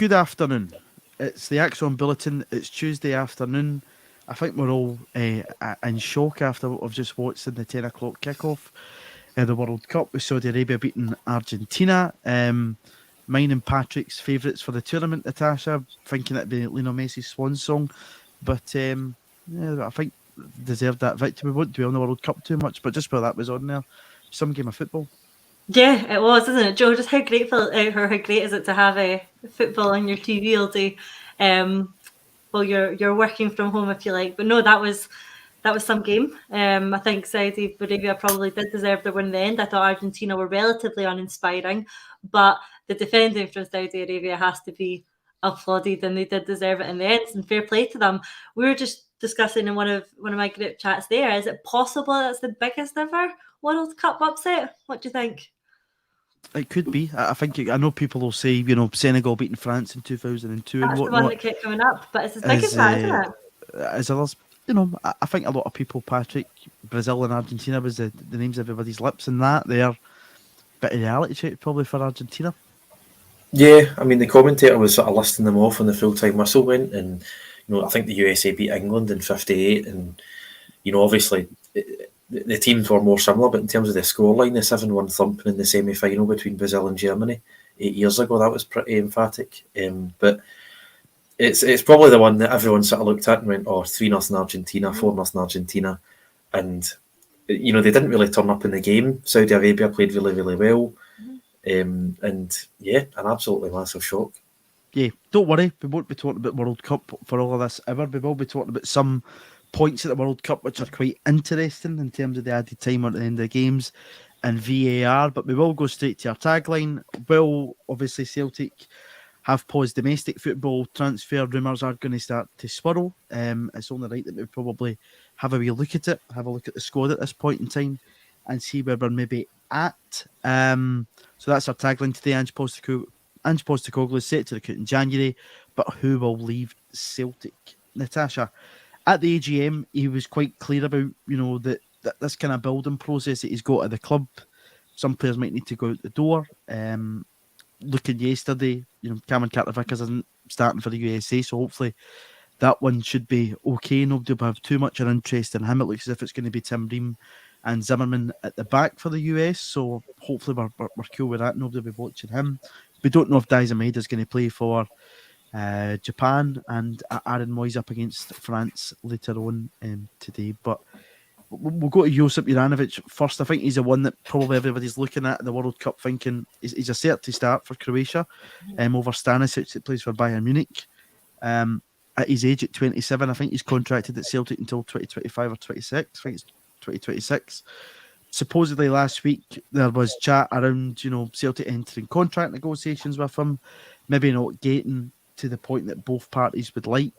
Good afternoon. It's the Axon Bulletin. It's Tuesday afternoon. I think we're all in shock after what we've just watched in the 10 o'clock kickoff in the World Cup with Saudi Arabia beating Argentina. Mine and Patrick's favourites for the tournament, Natasha, thinking it'd be Lionel Messi's swan song. But I think deserved that victory. We won't dwell on the World Cup too much, but just while that was on there, some game of football. Yeah, it was, isn't it, Joe? Just how grateful or how great is it to have a football on your TV all day? Well, you're working from home, if you like. But no, that was some game. I think Saudi Arabia probably did deserve the win in the end. I thought Argentina were relatively uninspiring, but the defending from Saudi Arabia has to be applauded, and they did deserve it in the end. And fair play to them. We were just discussing in one of my group chats there. Is it possible that's the biggest ever World Cup upset? What do you think? It could be. I know people will say, Senegal beating France in 2002 and That's the one whatnot. that kept coming up, but it's as big as that, isn't it? As others, I think a lot of people, Patrick, Brazil and Argentina was the names of everybody's lips, and that they're a bit of reality check probably for Argentina. Yeah, I mean, the commentator was sort of listing them off when the full-time whistle went, and I think the USA beat England in 58, and obviously the teams were more similar, but in terms of the scoreline, the 7-1 thumping in the semi-final between Brazil and Germany 8 years ago, that was pretty emphatic. But it's probably the one that everyone sort of looked at and went, 3-0 Argentina, 4-0 Argentina, and they didn't really turn up in the game. Saudi Arabia played really, really well. And yeah, an absolutely massive shock. Yeah, don't worry, we won't be talking about World Cup for all of this ever. We will be talking about some points at the World Cup which are quite interesting in terms of the added time at the end of the games and VAR, but we will go straight to our tagline. Will obviously Celtic have paused domestic football? Transfer rumours are going to start to swirl. It's only right that we probably have a wee look at it, have a look at the squad at this point in time and see where we're maybe at. So that's our tagline today. Ange Postecoglou is set to recruit in January, but who will leave Celtic? Natasha, at the AGM, he was quite clear about, that this kind of building process that he's got at the club. Some players might need to go out the door. Looking yesterday, Cameron Carter-Vickers isn't starting for the USA, so hopefully that one should be okay. Nobody will have too much of an interest in him. It looks as if it's going to be Tim Ream and Zimmerman at the back for the US, so hopefully we're cool with that. Nobody will be watching him. We don't know if Daizen Maeda is going to play for Japan, and Aaron Moyes up against France later on today. But we'll go to Josip Juranovic first. I think he's the one that probably everybody's looking at in the World Cup thinking he's a certain start for Croatia over Stanisic that plays for Bayern Munich. At his age, at 27, I think he's contracted at Celtic until 2025 or 26. I think it's 2026. Supposedly last week there was chat around, Celtic entering contract negotiations with him, maybe not getting to the point that both parties would like.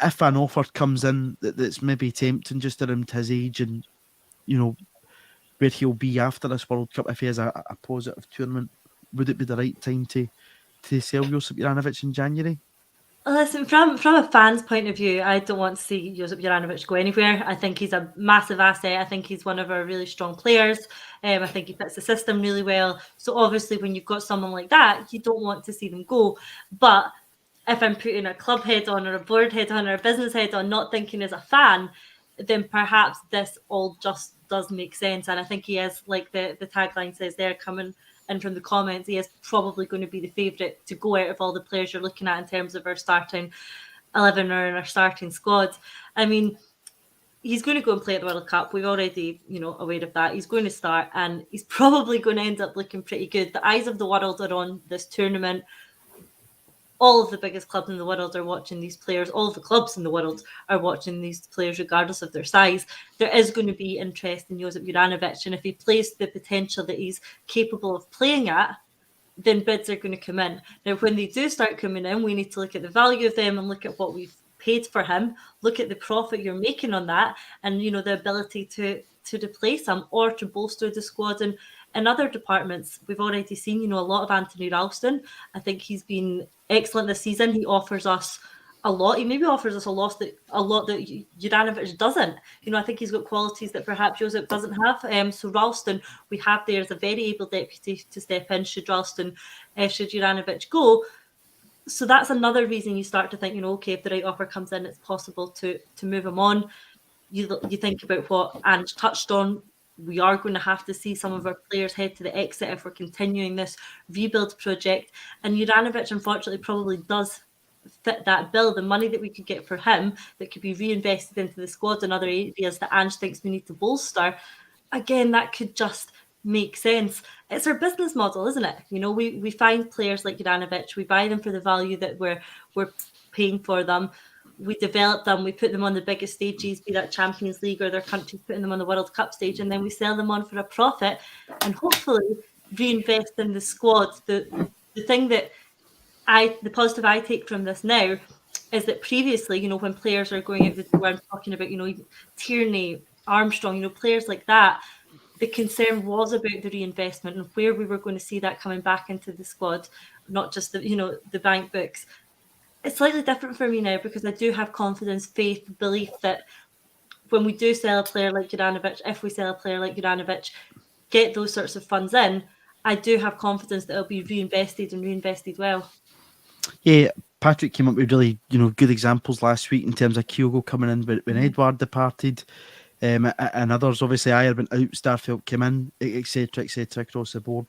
If an offer comes in that's maybe tempting just around his age and, where he'll be after this World Cup, if he has a positive tournament, would it be the right time to sell Josip Juranovic in January? Listen, from a fan's point of view, I don't want to see Josip Juranovic go anywhere. I think he's a massive asset. I think he's one of our really strong players. I think he fits the system really well. So obviously when you've got someone like that, you don't want to see them go. But if I'm putting a club head on or a board head on or a business head on, not thinking as a fan, then perhaps this all just does make sense. And I think he is, like the tagline says there, coming in from the comments, he is probably going to be the favourite to go out of all the players you're looking at in terms of our starting 11 or our starting squad. I mean, he's going to go and play at the World Cup. We're already, aware of that. He's going to start and he's probably going to end up looking pretty good. The eyes of the world are on this tournament. All of the biggest clubs in the world are watching these players. All of the clubs in the world are watching these players, regardless of their size. There is going to be interest in Josip Juranovic, and if he plays the potential that he's capable of playing at, then bids are going to come in. Now, when they do start coming in, we need to look at the value of them and look at what we've paid for him, look at the profit you're making on that, and the ability to replace him or to bolster the squad and in other departments. We've already seen, a lot of Anthony Ralston. I think he's been excellent this season. He offers us a lot. He maybe offers us a lot that Juranovic doesn't. I think he's got qualities that perhaps Josip doesn't have. So Ralston, we have there as a very able deputy to step in should Juranovic go. So that's another reason you start to think, okay, if the right offer comes in, it's possible to move him on. You think about what Ange touched on. We are going to have to see some of our players head to the exit if we're continuing this rebuild project. And Juranovic, unfortunately, probably does fit that bill. The money that we could get for him that could be reinvested into the squad and other areas that Ange thinks we need to bolster, again, that could just make sense. It's our business model, isn't it? We find players like Juranovic, we buy them for the value that we're paying for them. We develop them, we put them on the biggest stages, be that Champions League or their countries putting them on the World Cup stage, and then we sell them on for a profit and hopefully reinvest in the squad. The thing that the positive I take from this now is that previously, when players are going out the door, I'm talking about, Tierney, Armstrong, players like that, the concern was about the reinvestment and where we were going to see that coming back into the squad, not just the bank books. It's slightly different for me now because I do have confidence, faith, belief that when we do sell a player like Juranovic, if we sell a player like Juranovic, get those sorts of funds in, I do have confidence that it'll be reinvested and reinvested well. Yeah, Patrick came up with really, good examples last week in terms of Kyogo coming in when Edward departed, and others. Obviously, Ayer went out, Starfelt came in, etc., across the board.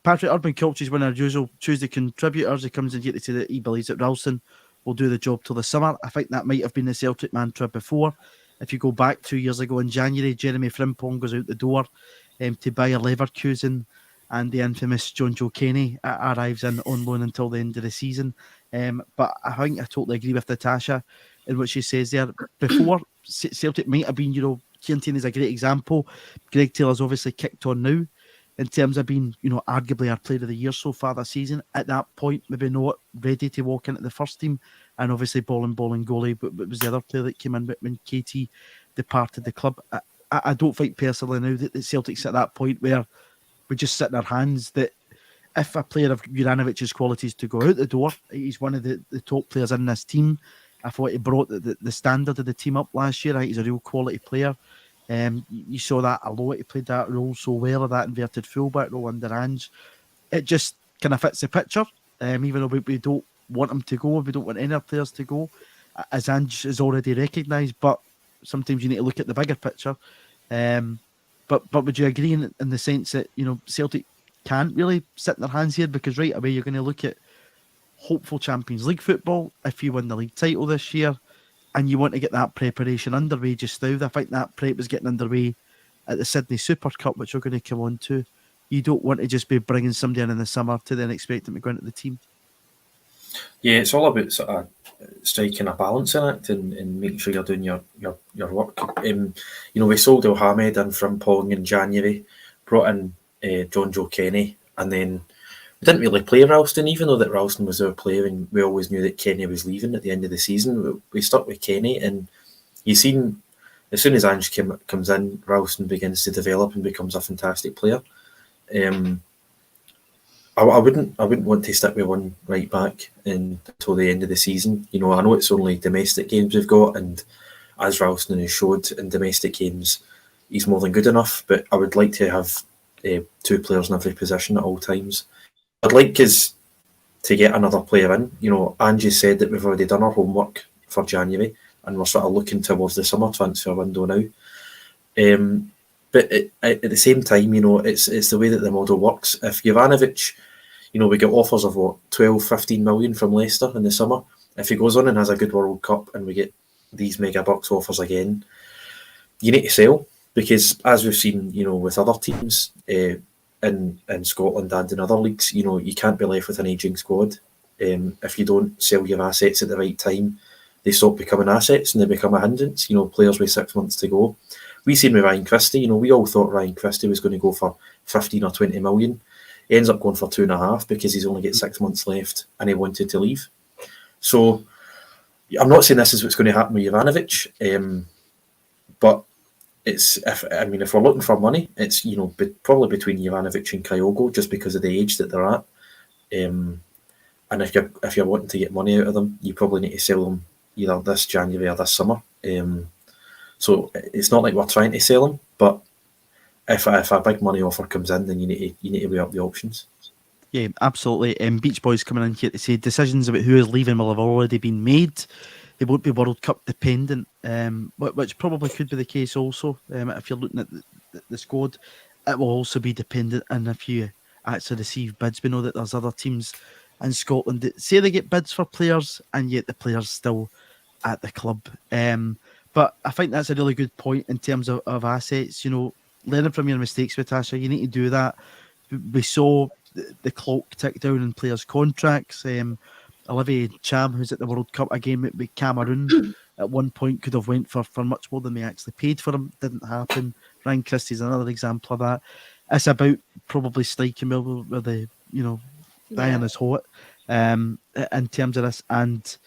Patrick, Urban Culture is one of our usual Tuesday contributors. He comes in here to say that he believes that Ralston will do the job till the summer. I think that might have been the Celtic mantra before. If you go back 2 years ago in January, Jeremy Frimpong goes out the door to Bayer Leverkusen, and the infamous John Joe Kenny arrives in on loan until the end of the season. But I think I totally agree with Natasha in what she says there. Before, Celtic might have been, Kieran Tierney is a great example. Greg Taylor's obviously kicked on now in terms of being, arguably our player of the year so far this season. At that point, maybe not ready to walk into the first team. And obviously, balling goalie, but was the other player that came in when KT departed the club. I don't think personally now that Celtic's at that point where we just sit in our hands that if a player of Juranovic's qualities to go out the door, he's one of the top players in this team. I thought he brought the standard of the team up last year. I think he's a real quality player. You saw that a lot. He played that role so well, that inverted fullback role under Ange. It just kind of fits the picture. Even though we don't want him to go, we don't want any other players to go, as Ange is already recognised. But sometimes you need to look at the bigger picture. But would you agree in the sense that Celtic can't really sit in their hands here, because right away you're going to look at hopeful Champions League football if you win the league title this year, and you want to get that preparation underway just now. I think that prep was getting underway at the Sydney Super Cup, which we're going to come on to. You don't want to just be bringing somebody in the summer to then expect them to go into the team. Yeah, it's all about sort of striking a balancing act and making sure you're doing your work. We sold El Hamed and Frimpong in January, brought in John Joe Kenny, and then we didn't really play Ralston, even though that Ralston was our player, and we always knew that Kenny was leaving at the end of the season. We stuck with Kenny, and you've seen as soon as Ange comes in, Ralston begins to develop and becomes a fantastic player. I wouldn't want to stick with one right back until the end of the season. I know it's only domestic games we've got, and as Ralston has showed in domestic games, he's more than good enough. But I would like to have two players in every position at all times. I'd like us to get another player in. Angie said that we've already done our homework for January, and we're sort of looking towards the summer transfer window now. But at the same time, it's the way that the model works. If Juranovic, we get offers of 12, 15 million from Leicester in the summer. If he goes on and has a good World Cup and we get these mega bucks offers again, you need to sell, because as we've seen, with other teams in Scotland and in other leagues, you can't be left with an ageing squad. If you don't sell your assets at the right time, they stop becoming assets and they become a hindrance. Players with 6 months to go. We seen with Ryan Christie, we all thought Ryan Christie was going to go for 15 or 20 million. He ends up going for 2.5 because he's only got 6 months left and he wanted to leave. So I'm not saying this is what's going to happen with Juranovic, but if we're looking for money, it's probably between Juranovic and Kyogo, just because of the age that they're at. And if you're wanting to get money out of them, you probably need to sell them either this January or this summer. So it's not like we're trying to sell them, but if a big money offer comes in, then you need to weigh up the options. Yeah, absolutely. Beach Boys coming in here to say decisions about who is leaving will have already been made. They won't be World Cup dependent, which probably could be the case also. If you're looking at the squad, it will also be dependent on if you actually receive bids. We know that there's other teams in Scotland that say they get bids for players, and yet the players still at the club. But I think that's a really good point in terms of assets. You know, learning from your mistakes, Natasha, you need to do that. We saw the clock tick down in players' contracts. Olivier Cham, who's at the World Cup again with Cameroon, at one point could have went for much more than they actually paid for him. Didn't happen. Ryan Christie's another example of that. It's about probably striking where the iron is hot in terms of this. And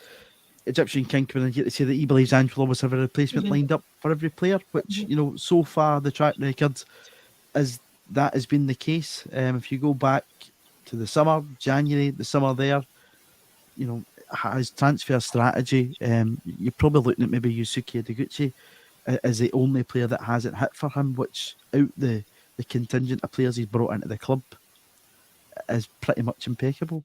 Egyptian King coming in here to say that he believes Ange will always have a replacement lined up for every player, which so far the track record is that has been the case. If you go back to the summer, January, the summer there, his transfer strategy, you're probably looking at maybe Yusuke Deguchi as the only player that hasn't hit for him, which out the contingent of players he's brought into the club is pretty much impeccable.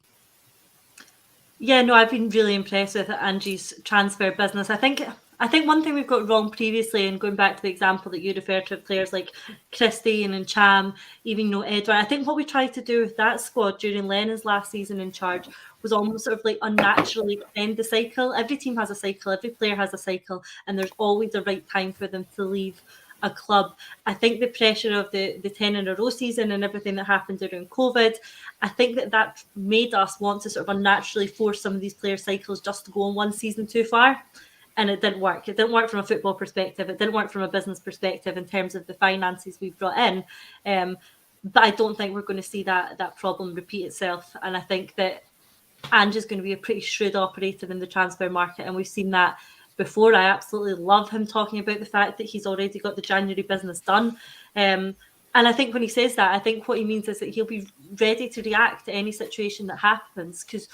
Yeah, no, I've been really impressed with Angie's transfer business. I think one thing we've got wrong previously, and going back to the example that you referred to, players like Christian and Cham, even Edward, I think what we tried to do with that squad during Lennon's last season in charge was almost sort of like unnaturally extend the cycle. Every team has a cycle, every player has a cycle, and there's always the right time for them to leave a club. I think the pressure of the 10 in a row season and everything that happened during COVID, I think that made us want to sort of unnaturally force some of these player cycles just to go on one season too far. And it didn't work. It didn't work from a football perspective. It didn't work from a business perspective in terms of the finances we've brought in. But I don't think we're going to see that problem repeat itself. And I think that Ange is going to be a pretty shrewd operator in the transfer market. And we've seen that before. I absolutely love him talking about the fact that he's already got the January business done. And I think when he says that, I think what he means is that he'll be ready to react to any situation that happens, because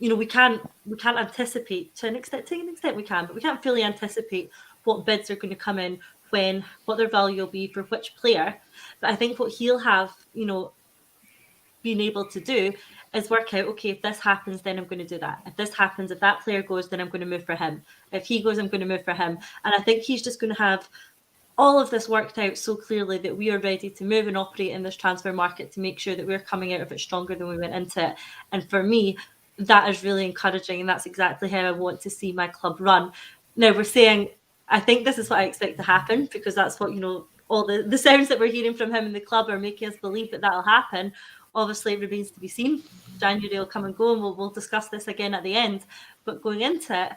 we can't anticipate to an extent we can, but we can't fully anticipate what bids are going to come in, when, what their value will be for which player. But I think what he'll have, being able to do is work out, okay, if this happens, then I'm going to do that. If this happens, if that player goes, then I'm going to move for him. If he goes, I'm going to move for him. And I think he's just going to have all of this worked out so clearly that we are ready to move and operate in this transfer market to make sure that we're coming out of it stronger than we went into it. And for me, that is really encouraging, and that's exactly how I want to see my club run. Now, we're saying, I think this is what I expect to happen, because that's what, all the sounds that we're hearing from him in the club are making us believe that that'll happen. Obviously, it remains to be seen. January will come and go, and we'll discuss this again at the end. But going into it,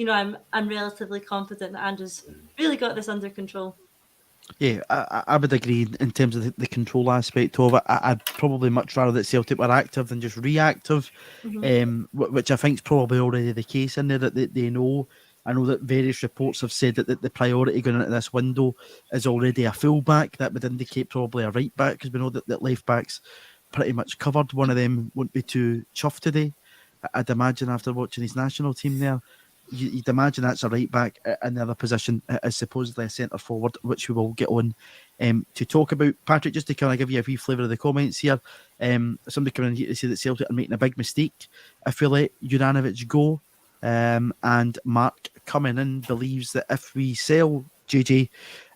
I'm relatively confident that Andrew's really got this under control. Yeah, I would agree in terms of the control aspect of it. I'd probably much rather that Celtic were active than just reactive, which I think is probably already the case in there, that they know. I know that various reports have said that the priority going into this window is already a full-back. That would indicate probably a right-back, because we know that left-back's pretty much covered. One of them won't be too chuffed today, I'd imagine, after watching his national team there. You'd imagine that's a right back, and the other position is supposedly a centre forward, which we will get on to talk about. Patrick, just to kind of give you a wee flavour of the comments here, somebody coming in here to say that Celtic are making a big mistake if we let Juranovic go, and Mark coming in believes that if we sell JJ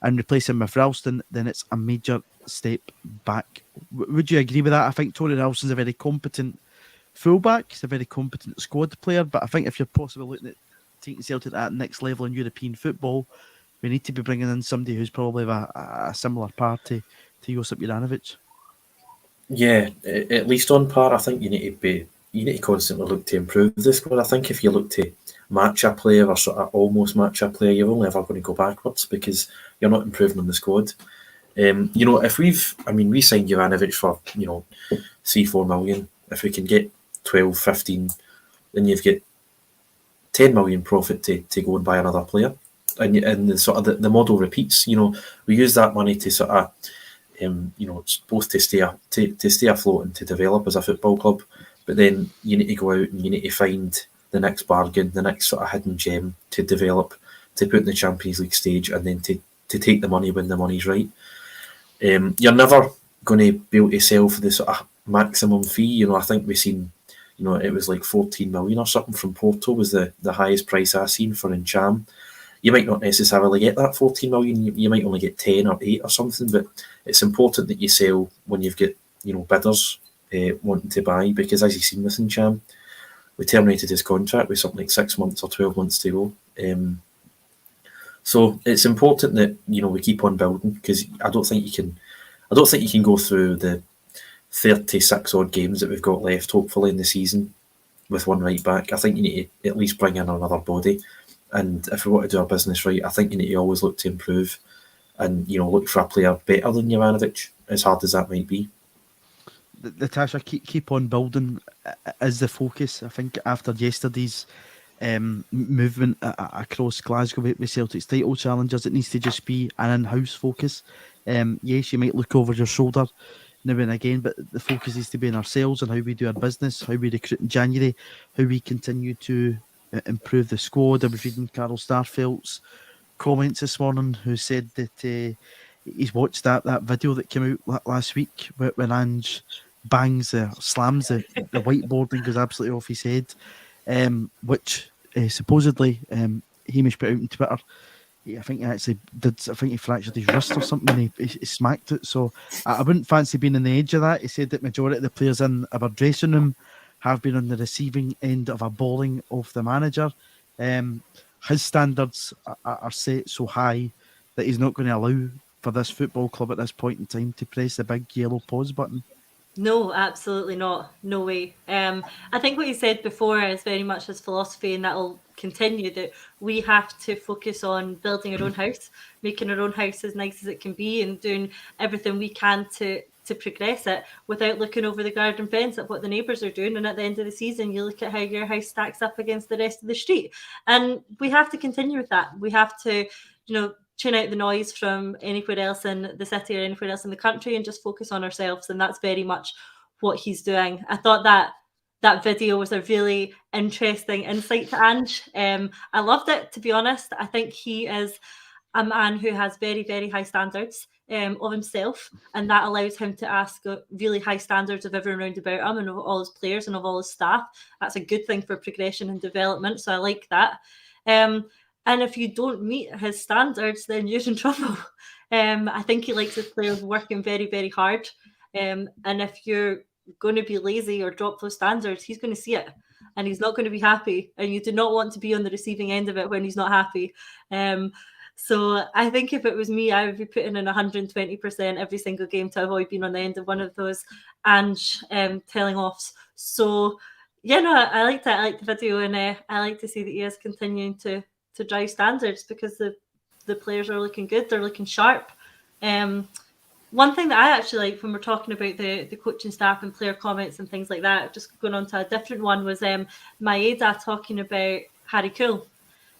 and replace him with Ralston, then it's a major step back. Would you agree with that? I think Tony Ralston's a very competent fullback. He's a very competent squad player, but I think if you're possibly looking at taking Celtic at that next level in European football, we need to be bringing in somebody who's probably of a similar party to Josip Juranovic. Yeah, at least on par. I think you need to constantly look to improve the squad. I think if you look to match a player or sort of almost match a player, you're only ever going to go backwards, because you're not improving on the squad. If we signed Juranovic for 3-4 million. If we can get 12, 15, then you've got 10 million profit to go and buy another player, and the sort of the model repeats. We use that money to sort of it's both to stay afloat and to develop as a football club, but then you need to go out and you need to find the next bargain, the next sort of hidden gem to develop, to put in the Champions League stage, and then to take the money when the money's right. You're never going to be able to sell for the sort of maximum fee. You know, I think we seen, you know, it was like 14 million or something from Porto was the highest price I seen for Encham. You might not necessarily get that 14 million. You might only get 10 or 8 or something, but it's important that you sell when you've got, you know, bidders wanting to buy, because as you've seen with Encham, we terminated his contract with something like 6 months or 12 months to go. So it's important that, you know, we keep on building, because I don't think you can go through the 36 odd games that we've got left, hopefully, in the season with one right back. I think you need to at least bring in another body. And if we want to do our business right, I think you need to always look to improve and, you know, look for a player better than Jovanovic, as hard as that might be. Natasha, keep on building is the focus. I think after yesterday's movement across Glasgow with Celtic's title challengers, it needs to just be an in-house focus. Yes, you might look over your shoulder now and again, but the focus needs to be on ourselves and how we do our business, how we recruit in January, how we continue to improve the squad. I was reading Carol Starfelt's comments this morning, who said that he's watched that video that came out last week when Ange slams the whiteboard and goes absolutely off his head, which supposedly Hamish put out on Twitter. I think he actually did. I think he fractured his wrist or something. And he smacked it. So I wouldn't fancy being on the edge of that. He said that majority of the players in our dressing room have been on the receiving end of a bawling of the manager. His standards are set so high that he's not going to allow for this football club at this point in time to press the big yellow pause button. No, absolutely not. No way. I think what you said before is very much his philosophy, and that will continue, that we have to focus on building our own house, making our own house as nice as it can be, and doing everything we can to progress it without looking over the garden fence at what the neighbours are doing. And at the end of the season, you look at how your house stacks up against the rest of the street. And we have to continue with that. We have to, tune out the noise from anywhere else in the city or anywhere else in the country and just focus on ourselves. And that's very much what he's doing. I thought that video was a really interesting insight to Ange. I loved it, to be honest. I think he is a man who has very, very high standards of himself, and that allows him to ask really high standards of everyone around about him and of all his players and of all his staff. That's a good thing for progression and development, so I like that. And if you don't meet his standards, then you're in trouble. I think he likes his players working very, very hard. And if you're going to be lazy or drop those standards, he's going to see it and he's not going to be happy. And you do not want to be on the receiving end of it when he's not happy. So I think if it was me, I would be putting in 120% every single game to avoid being on the end of one of those Ange telling offs. So, yeah, no, I liked it. I liked the video, and I like to see that he is continuing to drive standards, because the players are looking good. They're looking sharp. One thing that I actually like when we're talking about the coaching staff and player comments and things like that, just going on to a different one, was Maeda talking about Harry Kewell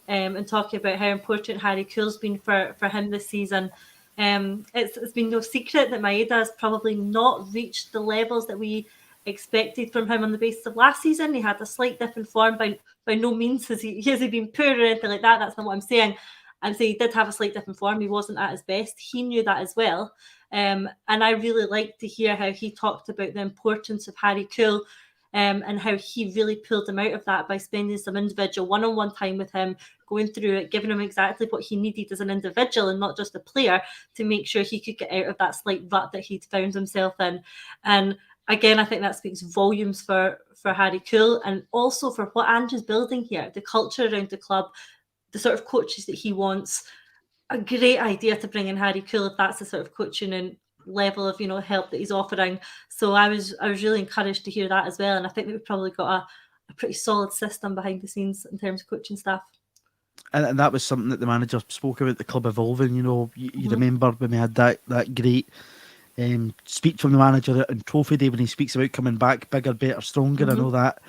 and talking about how important Harry Kewell's been for him this season. It's been no secret that Maeda has probably not reached the levels that we expected from him on the basis of last season. He had a slight dip in form. By no means has he been poor or anything like that. That's not what I'm saying. I'm saying he did have a slight dip in form. He wasn't at his best. He knew that as well. And I really liked to hear how he talked about the importance of Harry Kewell and how he really pulled him out of that by spending some individual one-on-one time with him, going through it, giving him exactly what he needed as an individual and not just a player, to make sure he could get out of that slight rut that he'd found himself in. And again, I think that speaks volumes for Harry Kewell, and also for what Ange is building here, the culture around the club, the sort of coaches that he wants. A great idea to bring in Harry Kewell if that's the sort of coaching and level of help that he's offering. So I was really encouraged to hear that as well, and I think that we've probably got a pretty solid system behind the scenes in terms of coaching staff. And that was something that the manager spoke about, the club evolving. You remember when we had that great speech from the manager and Trophy Day when he speaks about coming back bigger, better, stronger. I know that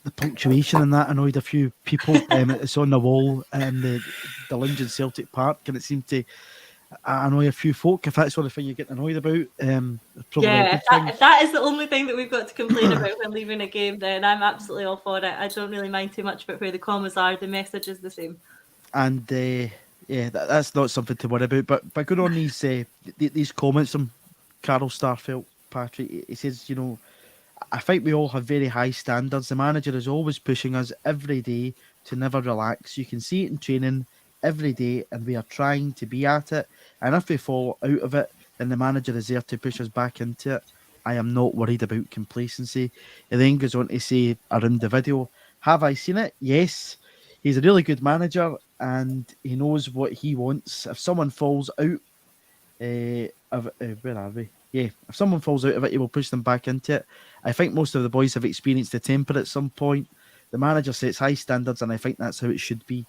the punctuation in that annoyed a few people. It's on the wall in the lounge in Celtic Park, and it seemed to annoy a few folk. If that's the only thing you get annoyed about, probably if that is the only thing that we've got to complain about when leaving a game, then I'm absolutely all for it. I don't really mind too much about where the commas are. The message is the same. And that's not something to worry about. But going on these comments from Carol Starfelt, Patrick. He says, I think we all have very high standards. The manager is always pushing us every day to never relax. You can see it in training every day, and we are trying to be at it. And if we fall out of it, then the manager is there to push us back into it. I am not worried about complacency. He then goes on to say around the video, have I seen it? Yes. He's a really good manager, and he knows what he wants. If someone falls out, where are we? Yeah, if someone falls out of it, he will push them back into it. I think most of the boys have experienced the temper at some point. The manager sets high standards, and I think that's how it should be.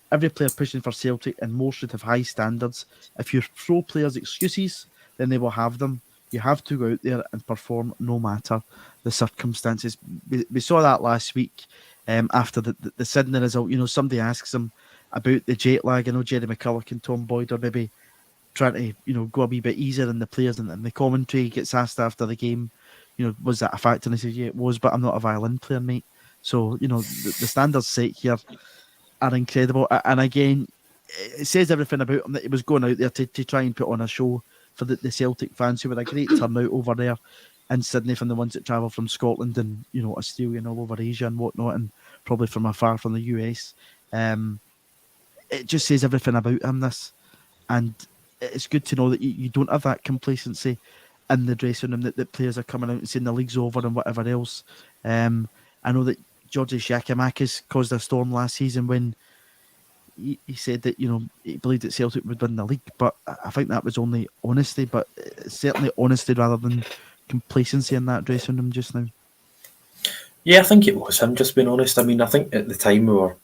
Every player pushing for Celtic and more should have high standards. If you throw players excuses, then they will have them. You have to go out there and perform no matter the circumstances. We saw that last week after the Sydney result. Somebody asks him about the jet lag. I know Jerry McCulloch and Tom Boyd are maybe trying to go a wee bit easier on the players, and the commentary gets asked after the game, was that a factor? And he says, yeah, it was, but I'm not a violin player, mate. So, the standards set here are incredible. And again, it says everything about him that he was going out there to try and put on a show for the Celtic fans, who were a great turnout over there in Sydney, from the ones that travel from Scotland and, Australia and all over Asia and whatnot, and probably from afar from the US. It just says everything about him, this. And it's good to know that you don't have that complacency in the dressing room, that players are coming out and saying the league's over and whatever else. I know that Georgios Giacomakis caused a storm last season when he said that, he believed that Celtic would win the league, but I think that was only honesty, but it's certainly honesty rather than complacency in that dressing room just now. Yeah, I think it was him just being honest. I mean, I think at the time we were,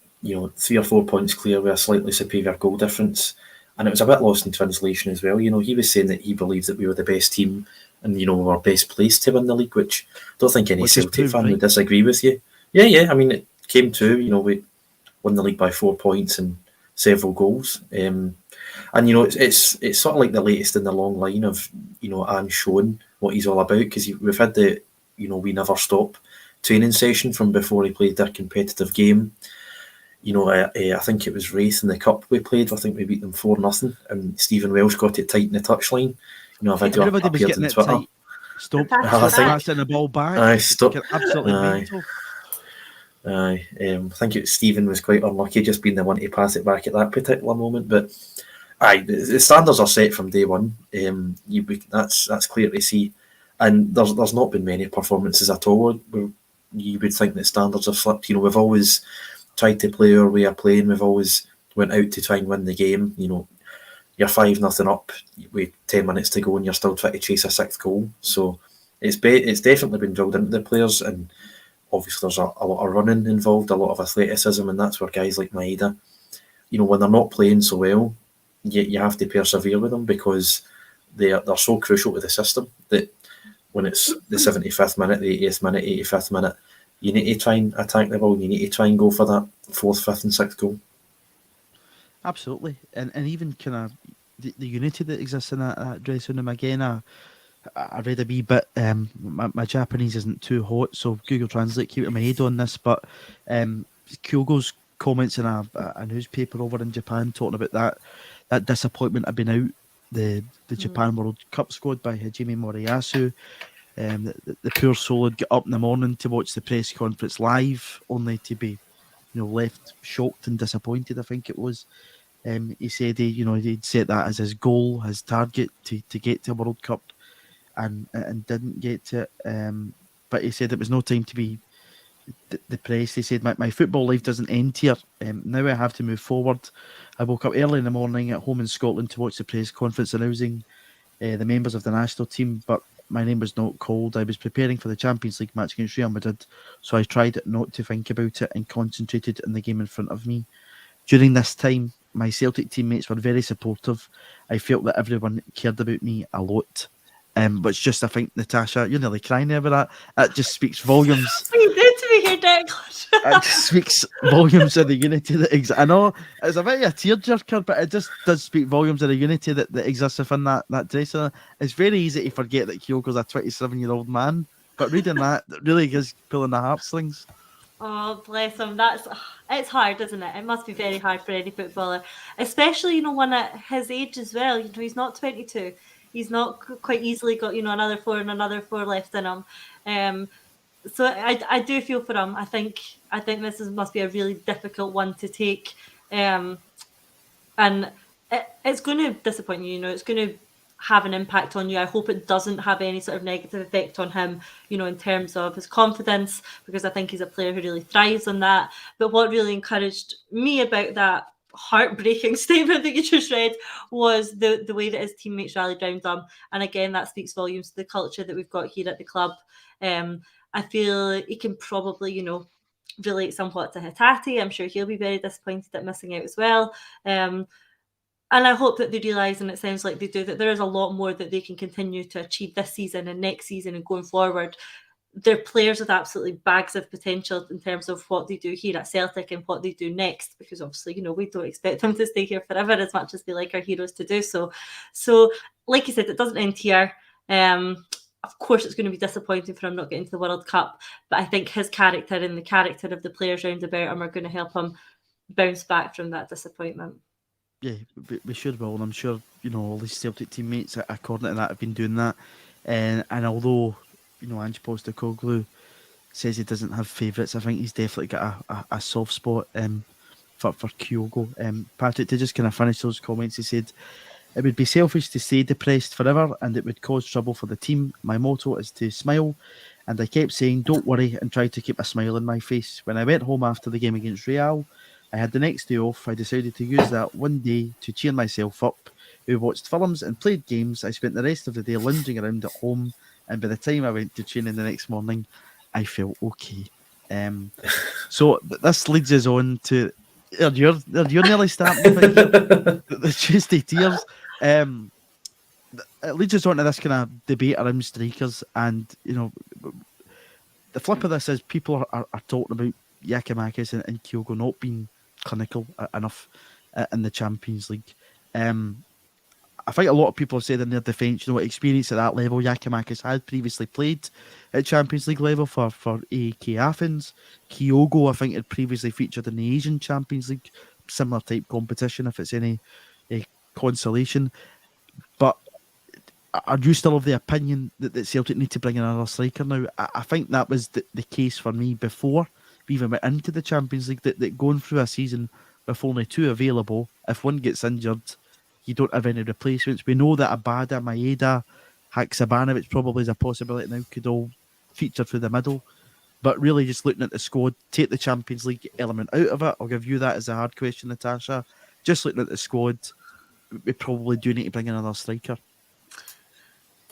3 or 4 points clear with a slightly superior goal difference. And it was a bit lost in translation as well. He was saying that he believed that we were the best team and, we were best placed to win the league, which I don't think any Celtic fan would disagree with you. Yeah. I mean, it came to, we won the league by 4 points and several goals. And, it's sort of like the latest in the long line of, Ange showing what he's all about, because we've had the, we never stop training session from before he played their competitive game. I think it was Wraith in the cup we played. I think we beat them 4-0, and Stephen Welsh got it tight in the touchline. A video everybody was getting it tight. Stop passing the ball back. Stop. Absolutely mental. I think Stephen was quite unlucky just being the one to pass it back at that particular moment. But the standards are set from day one. That's clear to see, and there's not been many performances at all where you would think that standards have slipped. We've always tried to play our way of playing. We've always went out to try and win the game. You're 5-0 up with 10 minutes to go, and you're still trying to chase a sixth goal. So it's definitely been drilled into the players, and obviously there's a lot of running involved, a lot of athleticism, and that's where guys like Maeda, when they're not playing so well, you have to persevere with them, because they're so crucial to the system that when it's the 75th minute, the 80th minute, 85th minute, you need to try and attack the ball. You need to try and go for that 4th, 5th and 6th goal. Absolutely. And even kind of the unity that exists in that dressing room. Again, I read a wee bit. My Japanese isn't too hot, so Google Translate keeping my head on this. But Kyogo's comments in a newspaper over in Japan talking about that disappointment of being out the Japan World Cup squad by Hajime Moriyasu. The poor soul had got up in the morning to watch the press conference live, only to be, left shocked and disappointed. I think it was. He said he'd set that as his goal, his target to get to a World Cup, and didn't get to it. But he said it was no time to be depressed. He said my football life doesn't end here. Now I have to move forward. I woke up early in the morning at home in Scotland to watch the press conference announcing the members of the national team, but my name was not called. I was preparing for the Champions League match against Real Madrid, so I tried not to think about it and concentrated on the game in front of me. During this time, my Celtic teammates were very supportive. I felt that everyone cared about me a lot. But it's just, I think, Natasha, you're nearly crying over that. That just speaks volumes. What are you doing to me here, Declan? It just speaks volumes of the unity that exists. I know it's a bit of a tearjerker, but it just does speak volumes of the unity that exists within that dressing. It's very easy to forget that Kyogo's a 27-year-old man, but reading that really is pulling the heartstrings. Oh, bless him. It's hard, isn't it? It must be very hard for any footballer, especially one at his age as well. He's not 22. He's not quite easily got, another 4 and another 4 left in him. So I do feel for him. I think this must be a really difficult one to take. And it's going to disappoint you. It's going to have an impact on you. I hope it doesn't have any sort of negative effect on him, in terms of his confidence, because I think he's a player who really thrives on that. But what really encouraged me about that heartbreaking statement that you just read was the way that his teammates rallied around him. And again, that speaks volumes to the culture that we've got here at the club. I feel he can probably, relate somewhat to Hatate. I'm sure he'll be very disappointed at missing out as well. And I hope that they realise, and it sounds like they do, that there is a lot more that they can continue to achieve this season and next season and going forward. They're players with absolutely bags of potential in terms of what they do here at Celtic and what they do next, because obviously, we don't expect them to stay here forever as much as we like our heroes to do so. So, like you said, it doesn't end here. Of course, it's going to be disappointing for him not getting to the World Cup, but I think his character and the character of the players round about him are going to help him bounce back from that disappointment. Yeah, we sure will, and I'm sure all these Celtic teammates, according to that, have been doing that. And although Ange Postecoglou says he doesn't have favourites, I think he's definitely got a soft spot for Kyogo. Patrick, to just kind of finish those comments, he said, "It would be selfish to stay depressed forever, and it would cause trouble for the team. My motto is to smile, and I kept saying, 'Don't worry,' and tried to keep a smile on my face. When I went home after the game against Real, I had the next day off. I decided to use that one day to cheer myself up. We watched films and played games. I spent the rest of the day lounging around at home, and by the time I went to training the next morning, I felt okay." So this leads us on to you're nearly starting the Tuesday tears. It leads us on to this kind of debate around strikers, and the flip of this is people are talking about Giakoumakis and Kyogo not being clinical enough in the Champions League. I think a lot of people have said in their defence, experience at that level. Giakoumakis had previously played at Champions League level for AEK Athens. Kyogo, I think, had previously featured in the Asian Champions League, similar type competition, if it's any consolation. But are you still of the opinion that Celtic need to bring in another striker now? I think that was the case for me before we even went into the Champions League, that going through a season with only 2 available, if one gets injured, you don't have any replacements. We know that Abada, Maeda, Haksabanovic probably is a possibility now, could all feature through the middle. But really just looking at the squad, take the Champions League element out of it. I'll give you that as a hard question, Natasha. Just looking at the squad, we probably do need to bring in another striker.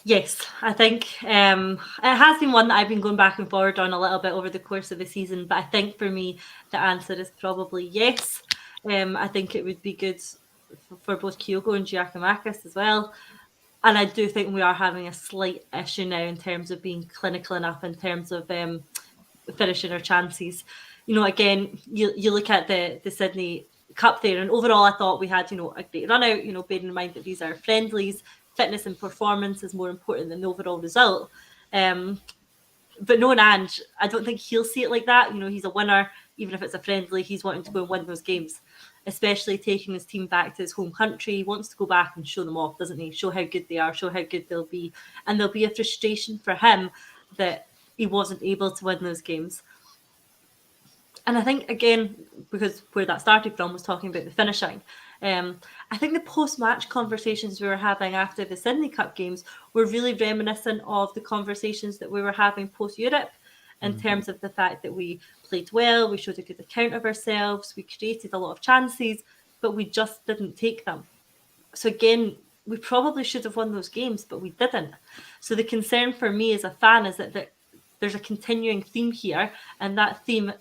Yes, I think it has been one that I've been going back and forward on a little bit over the course of the season, but I think for me the answer is probably yes. I think it would be good for both Kyogo and Giakoumakis as well, and I do think we are having a slight issue now in terms of being clinical enough in terms of finishing our chances. Again, you look at the Sydney Cup there, and overall I thought we had a great run out, bearing in mind that these are friendlies. Fitness and performance is more important than the overall result. But knowing Ange, I don't think he'll see it like that. He's a winner, even if it's a friendly. He's wanting to go and win those games, especially taking his team back to his home country. He wants to go back and show them off, doesn't he? Show how good they are, show how good they'll be. And there'll be a frustration for him that he wasn't able to win those games. And I think, again, because where that started from was talking about the finishing, I think the post-match conversations we were having after the Sydney Cup games were really reminiscent of the conversations that we were having post-Europe in terms of the fact that we played well, we showed a good account of ourselves, we created a lot of chances, but we just didn't take them. So again, we probably should have won those games, but we didn't. So the concern for me as a fan is that there's a continuing theme here, and that theme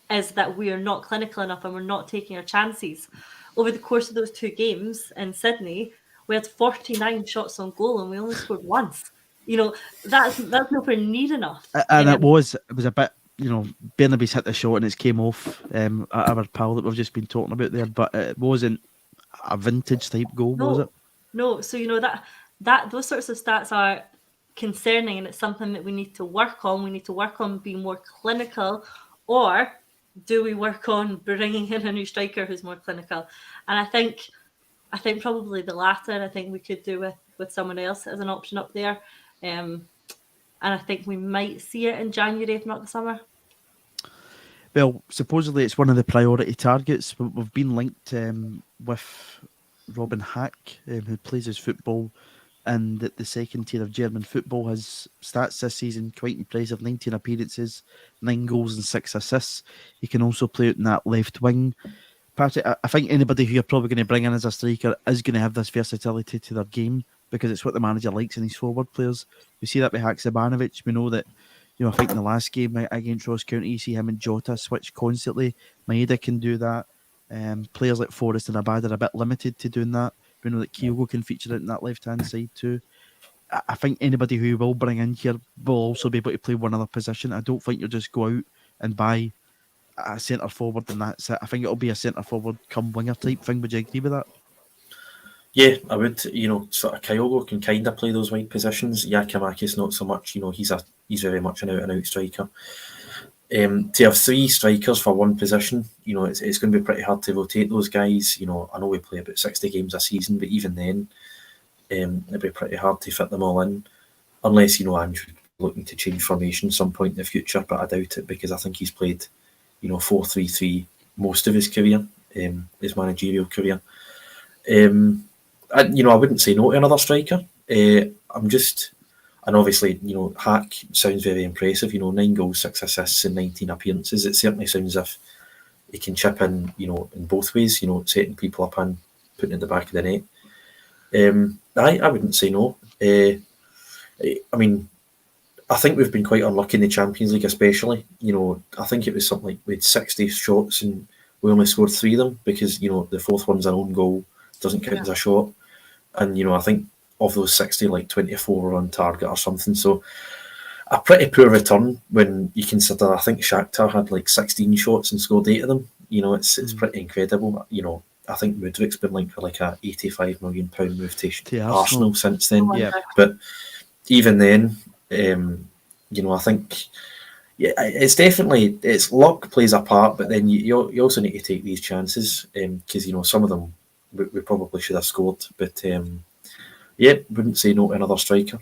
is that we are not clinical enough and we're not taking our chances. Over the course of those 2 games in Sydney, we had 49 shots on goal and we only scored once. That's nowhere near enough. And it was a bit, Bernaby's hit the shot and it came off our pal that we've just been talking about there, but it wasn't a vintage type goal, was it? No. So, that those sorts of stats are concerning, and it's something that we need to work on. We need to work on being more clinical, or do we work on bringing in a new striker who's more clinical? And I think I think probably the latter. I think we could do with someone else as an option up there. And I think we might see it in January, if not the summer. Well, supposedly it's one of the priority targets. We've been linked with Robin Hack, who plays his football and the second tier of German football. His stats this season quite impressive: 19 appearances, 9 goals and 6 assists. He can also play out in that left wing. Patrick, I think anybody who you're probably going to bring in as a striker is going to have this versatility to their game, because it's what the manager likes in his forward players. We see that with Haksabanovic. We know that, I think in the last game against Ross County, you see him and Jota switch constantly. Maeda can do that. Players like Forrest and Abad are a bit limited to doing that. We know that Kyogo can feature it in that left-hand side too. I think anybody who will bring in here will also be able to play one other position. I don't think you'll just go out and buy a centre forward and that's it. I think it'll be a centre forward come winger type thing. Would you agree with that? Yeah, I would. Sort of Kyogo can kind of play those wide positions. Yakimakis not so much. He's very much an out-and-out striker. To have 3 strikers for one position, it's going to be pretty hard to rotate those guys. I know we play about 60 games a season, but even then, it'd be pretty hard to fit them all in, unless, Ange would be looking to change formation some point in the future, but I doubt it, because I think he's played, 4-3-3 most of his career, his managerial career. I wouldn't say no to another striker. And obviously, Hack sounds very impressive. 9 goals, 6 assists, and 19 appearances. It certainly sounds as if he can chip in, in both ways. Setting people up and putting it in the back of the net. I wouldn't say no. I think we've been quite unlucky in the Champions League, especially. I think it was something like we had 60 shots and we only scored 3 of them, because the 4th one's an own goal, doesn't count as a shot. And I think of those 60, like 24 were on target or something. So a pretty poor return when you consider, I think Shakhtar had like 16 shots and scored 8 of them. It's pretty incredible. I think Mudrik's been linked for like a £85 million move to Arsenal since then. Yeah. But even then, I think it's luck plays a part, but then you also need to take these chances, because some of them we probably should have scored. But wouldn't say no to another striker.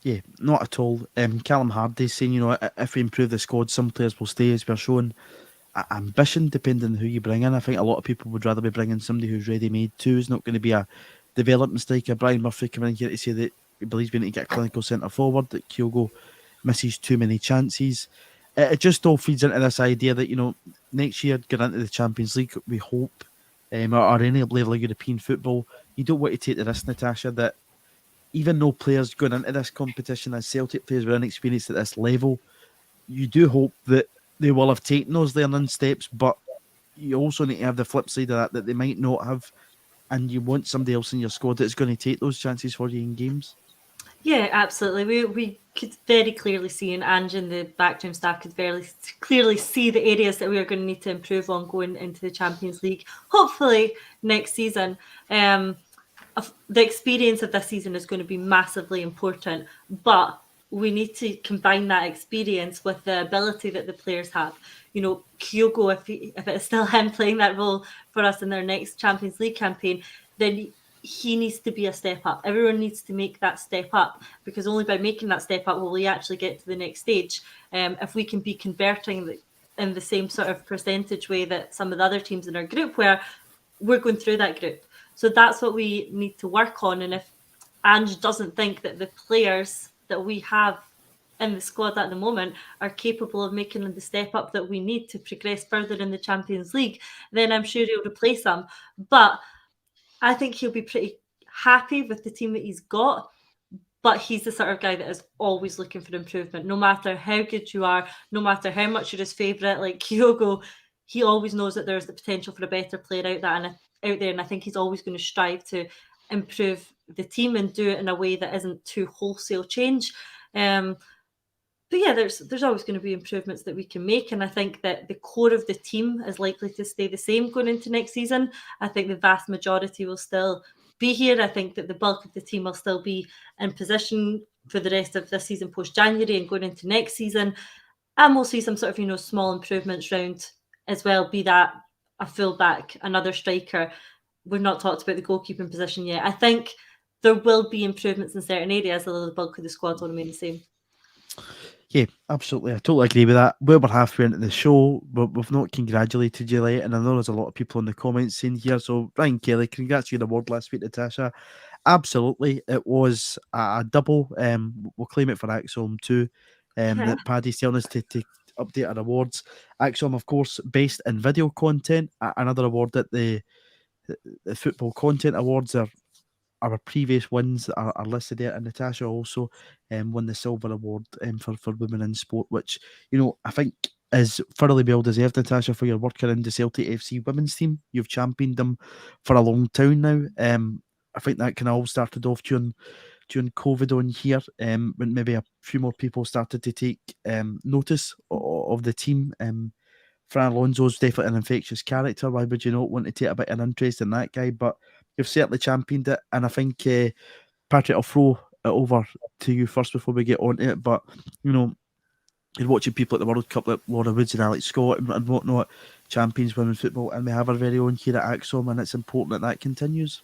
Yeah, not at all. Callum Hardy's saying, if we improve the squad, some players will stay, as we're showing ambition, depending on who you bring in. I think a lot of people would rather be bringing somebody who's ready-made too, who's not going to be a development striker. Brian Murphy coming in here to say that he believes we need to get a clinical centre forward, that Kyogo misses too many chances. It just all feeds into this idea that, next year, get into the Champions League, we hope, or any level of European football, you don't want to take the risk, Natasha, that even though players going into this competition as Celtic players were inexperienced at this level, you do hope that they will have taken those learning steps, but you also need to have the flip side of that they might not have, and you want somebody else in your squad that's going to take those chances for you in games. Yeah, absolutely. We could very clearly see, and Ange and the backroom staff could very clearly see the areas that we are going to need to improve on going into the Champions League, hopefully next season. The experience of this season is going to be massively important, but we need to combine that experience with the ability that the players have. Kyogo, if it is still him playing that role for us in their next Champions League campaign, then he needs to be a step up. Everyone needs to make that step up, because only by making that step up will we actually get to the next stage. If we can be converting in the same sort of percentage way that some of the other teams in our group were, we're going through that group. So that's what we need to work on. And if Ange doesn't think that the players that we have in the squad at the moment are capable of making the step up that we need to progress further in the Champions League, then I'm sure he'll replace them. But I think he'll be pretty happy with the team that he's got. But he's the sort of guy that is always looking for improvement. No matter how good you are, no matter how much you're his favourite, like Kyogo, he always knows that there's the potential for a better player out there. And I think he's always going to strive to improve the team and do it in a way that isn't too wholesale change. But yeah, there's always going to be improvements that we can make. And I think that the core of the team is likely to stay the same going into next season. I think the vast majority will still be here. I think that the bulk of the team will still be in position for the rest of this season post-January and going into next season. And we'll see some sort of, small improvements round as well, be that a fullback, another striker. we've not talked about the goalkeeping position yet. I think there will be improvements in certain areas, although the bulk of the squad will remain the same. Yeah, absolutely. I totally agree with that. We're halfway into the show, but we've not congratulated you yet, and I know there's a lot of people in the comments saying here. So, Ryan Kelly, congrats you on the award last week, Natasha. Absolutely, it was a double. We'll claim it for Axom too. That Paddy's telling us to update our awards. Axom, of course, based in video content. Another award that the Football Content Awards are. Our previous wins are listed there, and Natasha also won the silver award for women in sport, which, you know, I think is thoroughly well deserved, Natasha, for your work around the Celtic FC women's team. You've championed them for a long time now. I think that kind of all started off during COVID on here, when maybe a few more people started to take notice of the team. Fran Alonso's definitely an infectious character. Why would you not want to take a bit of an interest in that guy? But you've certainly championed it, and I think, Patrick, I'll throw it over to you first before we get on to it. But, you know, you're watching people at the World Cup like Laura Woods and Alex Scott and whatnot, champions women's football, and we have our very own here at Axom, and it's important that continues.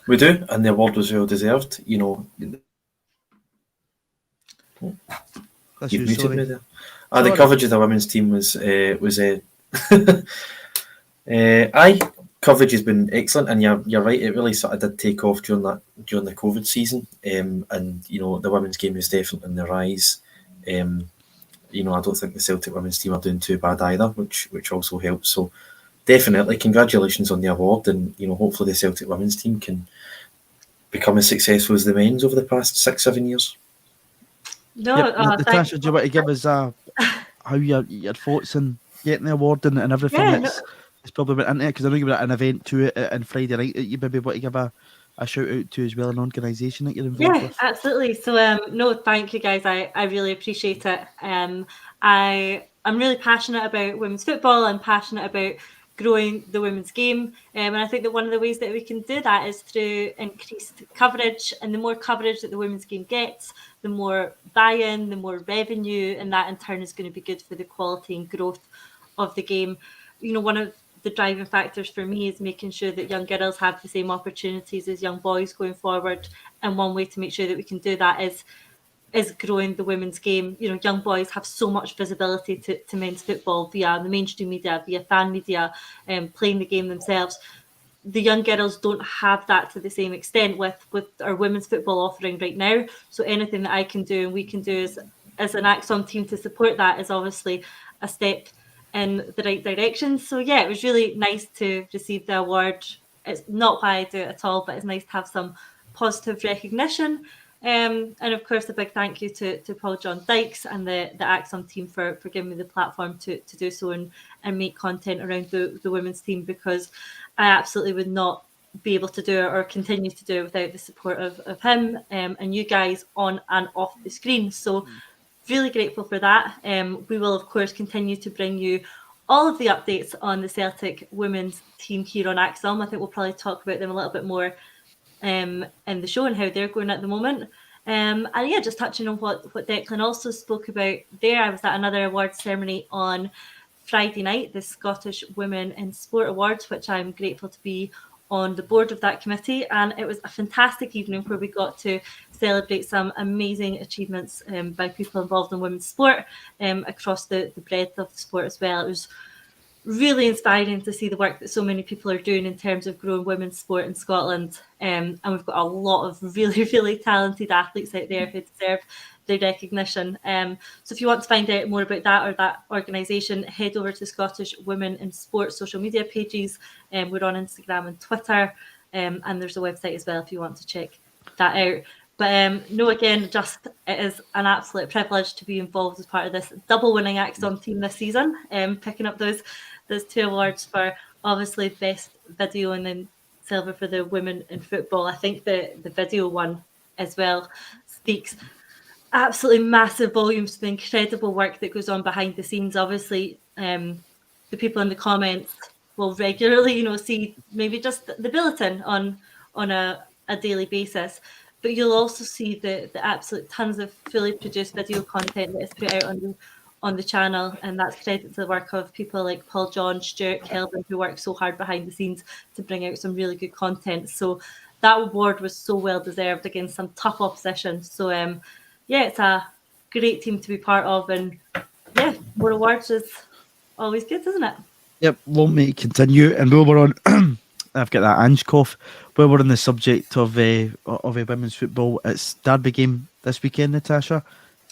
We do, and the award was well deserved. You know, That's you've you, muted sorry. me there. The coverage of the women's team was coverage has been excellent, and you're right. It really sort of did take off during the COVID season, and you know the women's game is definitely on the rise. You know, I don't think the Celtic women's team are doing too bad either, which also helps. So definitely, congratulations on the award, and you know, hopefully the Celtic women's team can become as successful as the men's over the past 6-7 years. No, Yep. Natasha, do you want to give us how your thoughts on getting the award and everything it's probably went into it? Because I know you were at an event to it on Friday night that you maybe want to give a shout out to as well, an organisation that you're involved with. Yeah, absolutely. So no, thank you guys. I really appreciate it. I'm really passionate about women's football. I'm passionate about growing the women's game, and I think that one of the ways that we can do that is through increased coverage. And the more coverage that the women's game gets, the more buy-in, the more revenue, and that in turn is going to be good for the quality and growth of the game. You know, one of the driving factors for me is making sure that young girls have the same opportunities as young boys going forward. And one way to make sure that we can do that is growing the women's game. You know, young boys have so much visibility to men's football via the mainstream media, via fan media, playing the game themselves. The young girls don't have that to the same extent with our women's football offering right now. So anything that I can do and we can do as an Axom team to support that is obviously a step in the right direction. So yeah, it was really nice to receive the award. It's not why I do it at all, but it's nice to have some positive recognition. And of course, a big thank you to Paul John Dykes and the Axom team for giving me the platform to do so and make content around the women's team, because I absolutely would not be able to do it or continue to do it without the support of him and you guys on and off the screen. So really grateful for that. We will, of course, continue to bring you all of the updates on the Celtic women's team here on Axom. I think we'll probably talk about them a little bit more in the show and how they're going at the moment. And yeah, just touching on what Declan also spoke about there. I was at another awards ceremony on Friday night, the Scottish Women in Sport Awards, which I'm grateful to be on the board of that committee. And it was a fantastic evening where we got to celebrate some amazing achievements by people involved in women's sport across the breadth of the sport as well. It was really inspiring to see the work that so many people are doing in terms of growing women's sport in Scotland. And we've got a lot of really, really talented athletes out there who deserve their recognition. So if you want to find out more about that or that organisation, head over to Scottish Women in Sport social media pages. We're on Instagram and Twitter, and there's a website as well if you want to check that out. But no, again, just it is an absolute privilege to be involved as part of this double winning Axom team this season, picking up those 2 awards for obviously best video and then silver for the women in football. I think the video one as well speaks absolutely massive volumes to the incredible work that goes on behind the scenes. Obviously, the people in the comments will regularly, see maybe just the bulletin on a daily basis. But you'll also see the absolute tons of fully produced video content that is put out on the channel, and that's credit to the work of people like Paul John, Stuart, Kelvin, who work so hard behind the scenes to bring out some really good content. So that award was so well deserved against some tough opposition. So yeah, it's a great team to be part of, and yeah, more awards is always good, isn't it? Yep, long may it continue. And while we're on, I've got that Ange cough. While we're on the subject of women's football, it's Derby game this weekend, Natasha.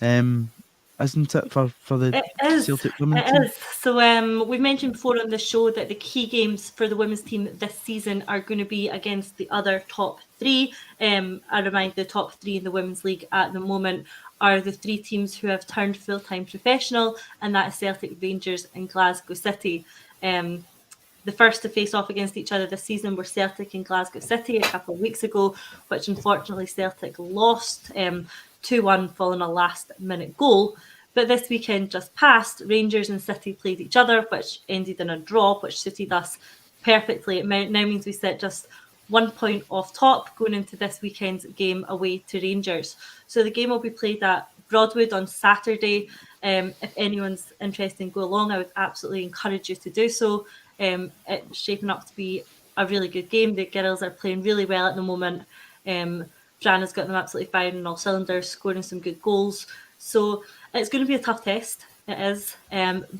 Isn't it for the It is. Celtic women team? It is. So we've mentioned before on the show that the key games for the women's team this season are going to be against the other top three. I remind the top three in the Women's League at the moment are the three teams who have turned full-time professional, and that is Celtic, Rangers and Glasgow City. The first to face off against each other this season were Celtic and Glasgow City a couple of weeks ago, which unfortunately Celtic lost 2-1 following a last-minute goal. But this weekend just passed, Rangers and City played each other, which ended in a draw, which suited us perfectly. It now means we sit just 1 point off top going into this weekend's game away to Rangers. So the game will be played at Broadwood on Saturday. If anyone's interested in go along, I would absolutely encourage you to do so. It's shaping up to be a really good game. The girls are playing really well at the moment. Jana's got them absolutely firing on all cylinders, scoring some good goals. So it's going to be a tough test. It is,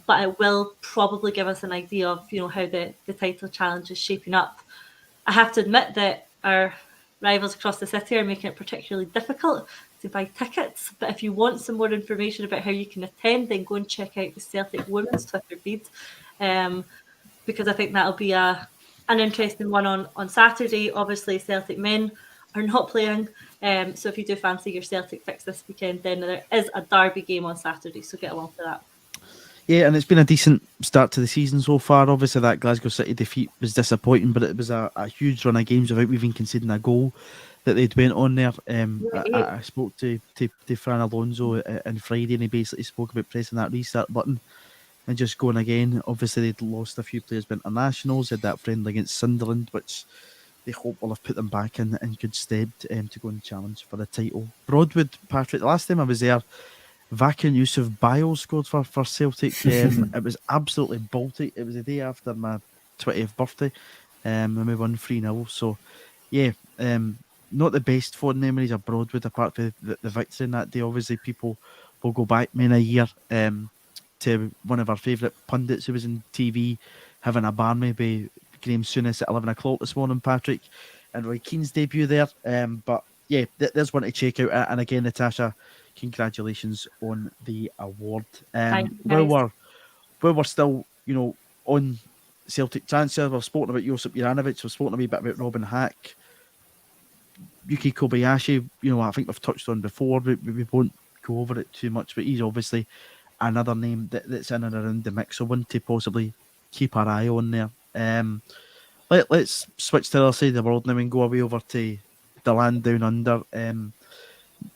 but it will probably give us an idea of how the title challenge is shaping up. I have to admit that our rivals across the city are making it particularly difficult to buy tickets. But if you want some more information about how you can attend, then go and check out the Celtic Women's Twitter feed, because I think that'll be an interesting one on Saturday. Obviously, Celtic men are not playing. So if you do fancy your Celtic fix this weekend, then there is a derby game on Saturday, so get along for that. Yeah, and it's been a decent start to the season so far. Obviously, that Glasgow City defeat was disappointing, but it was a huge run of games without even conceding a goal that they'd went on there. I spoke to Fran Alonso on Friday, and he basically spoke about pressing that restart button and just going again. Obviously, they'd lost a few players by internationals, had that friendly against Sunderland, which they hope will have put them back in good stead to go and challenge for the title. Broadwood, Patrick, the last time I was there, Vacan Yusuf Bio scored for Celtic. It was absolutely bolty. It was the day after my 20th birthday, and we won 3-0. So, yeah, not the best fond memories of Broadwood, apart from the victory in that day. Obviously, people will go back many a year to one of our favourite pundits who was in TV having a barmy by Graham Souness at 11 o'clock this morning, Patrick, and Roy Keane's debut there. But yeah, there's one to check out. And again, Natasha, congratulations on the award. While we're still, on Celtic transfer, we've spoken about Josip Juranovic, we've spoken a wee bit about Robin Hack, Yuki Kobayashi. I think we've touched on before. We won't go over it too much, but he's obviously another name that's in and around the mix, so one to possibly keep our eye on there. Let's switch to the other side of the world now and go away over to the land down under.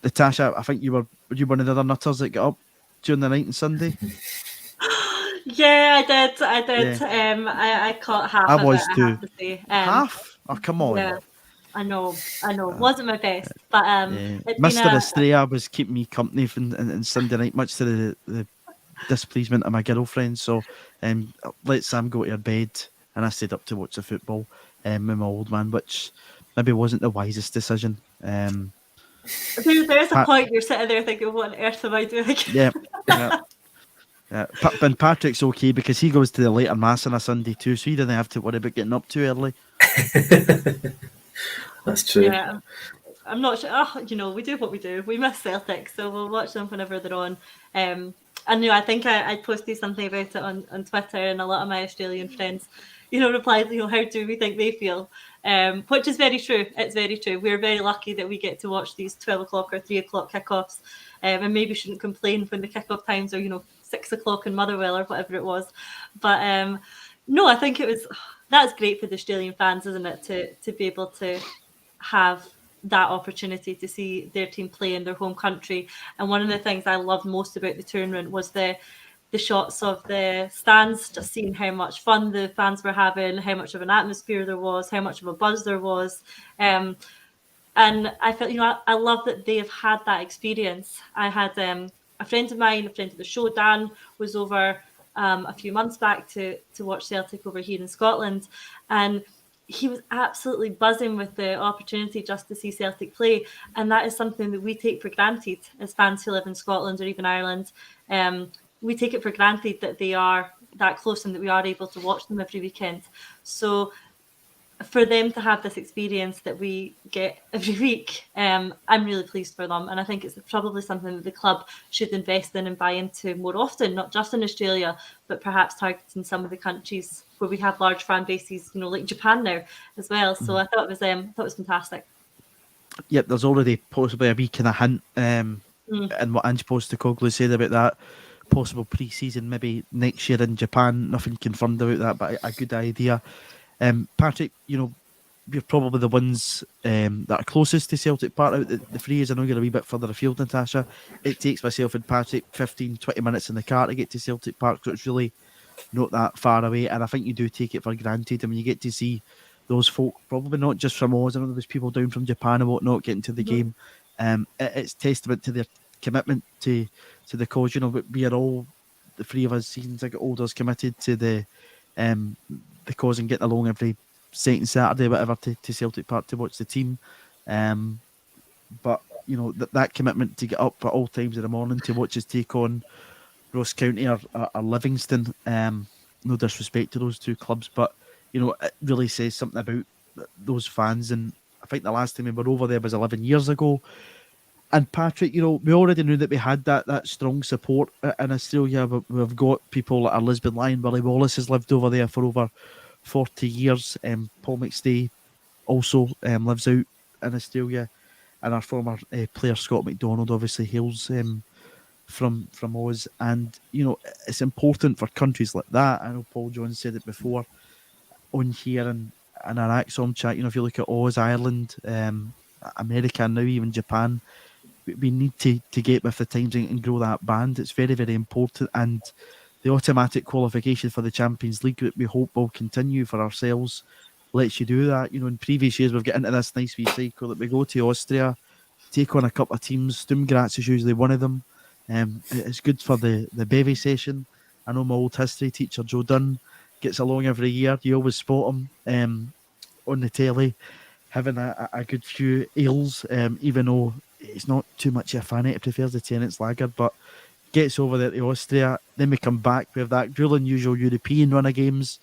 Natasha, I think were you one of the other nutters that got up during the night on Sunday? Yeah, I did. Yeah. I caught half I of was it, too. I have to say. Half? Oh, come on. Yeah, I know. Wasn't my best, but Mr. Estrella was keeping me company on Sunday night, much to the displeasement of my girlfriend. So let Sam go to her bed, and I stayed up to watch the football with my old man, which maybe wasn't the wisest decision. There's a point you're sitting there thinking, what on earth am I doing? Yeah. And Patrick's okay because he goes to the later mass on a Sunday too, so he doesn't have to worry about getting up too early. That's true. Yeah, I'm not sure. We do what we do. We miss Celtic, so we'll watch them whenever they're on. And I think I posted something about it on Twitter, and a lot of my Australian friends, replied, how do we think they feel? Which is very true. It's very true. We're very lucky that we get to watch these 12 o'clock or 3 o'clock kickoffs, and maybe shouldn't complain when the kickoff times are 6 o'clock in Motherwell or whatever it was. But no, I think that's great for the Australian fans, isn't it, to be able to have that opportunity to see their team play in their home country. And one of the things I loved most about the tournament was the shots of the stands, just seeing how much fun the fans were having, how much of an atmosphere there was, how much of a buzz there was. And I felt, I love that they have had that experience. I had a friend of mine, a friend of the show, Dan, was over a few months back to watch Celtic over here in Scotland, and he was absolutely buzzing with the opportunity just to see Celtic play, and that is something that we take for granted as fans who live in Scotland or even Ireland. We take it for granted that they are that close and that we are able to watch them every weekend. So for them to have this experience that we get every week, I'm really pleased for them. And I think it's probably something that the club should invest in and buy into more often, not just in Australia, but perhaps targeting some of the countries where we have large fan bases, like Japan now as well. So I thought it was fantastic. Yep, there's already possibly a wee kind of hint in what Ange Postecoglou said about that possible pre-season maybe next year in Japan. Nothing confirmed about that, but a good idea. Patrick, you're probably the ones that are closest to Celtic Park out the three. I know you're a wee bit further afield, Natasha. It takes myself and Patrick 15-20 minutes in the car to get to Celtic Park, so it's really not that far away, and I think you do take it for granted. I mean, you get to see those folk, probably not just from Oz. I know there's people down from Japan and whatnot getting to the game. It's testament to their commitment to the cause. We are all, the three of us, seasons I get older, committed to the cause and getting along every second Saturday, whatever, to Celtic Park to watch the team. But that commitment to get up at all times in the morning to watch us take on Ross County or Livingston. No disrespect to those two clubs, but it really says something about those fans. And I think the last time we were over there was 11 years ago. And Patrick, we already knew that we had that strong support in Australia. We've got people like our Lisbon Lion, Willie Wallace has lived over there for over 40 years. Paul McStay also lives out in Australia, and our former player Scott McDonald obviously hails from Oz. And it's important for countries like that. I know Paul Jones said it before on here and our Axom chat. If you look at Oz, Ireland, America, and now even Japan, we need to get with the times and grow that band. It's very, very important. And the automatic qualification for the Champions League that we hope will continue for ourselves lets you do that. In previous years, we've got into this nice wee cycle that we go to Austria, take on a couple of teams. Sturm Graz is usually one of them. It's good for the bevy session. I know my old history teacher, Joe Dunn, gets along every year. You always spot him on the telly, having a good few ales, even though it's not too much of a fan. It prefers the Tennent's lager, but gets over there to Austria. Then we come back with that real unusual European run of games,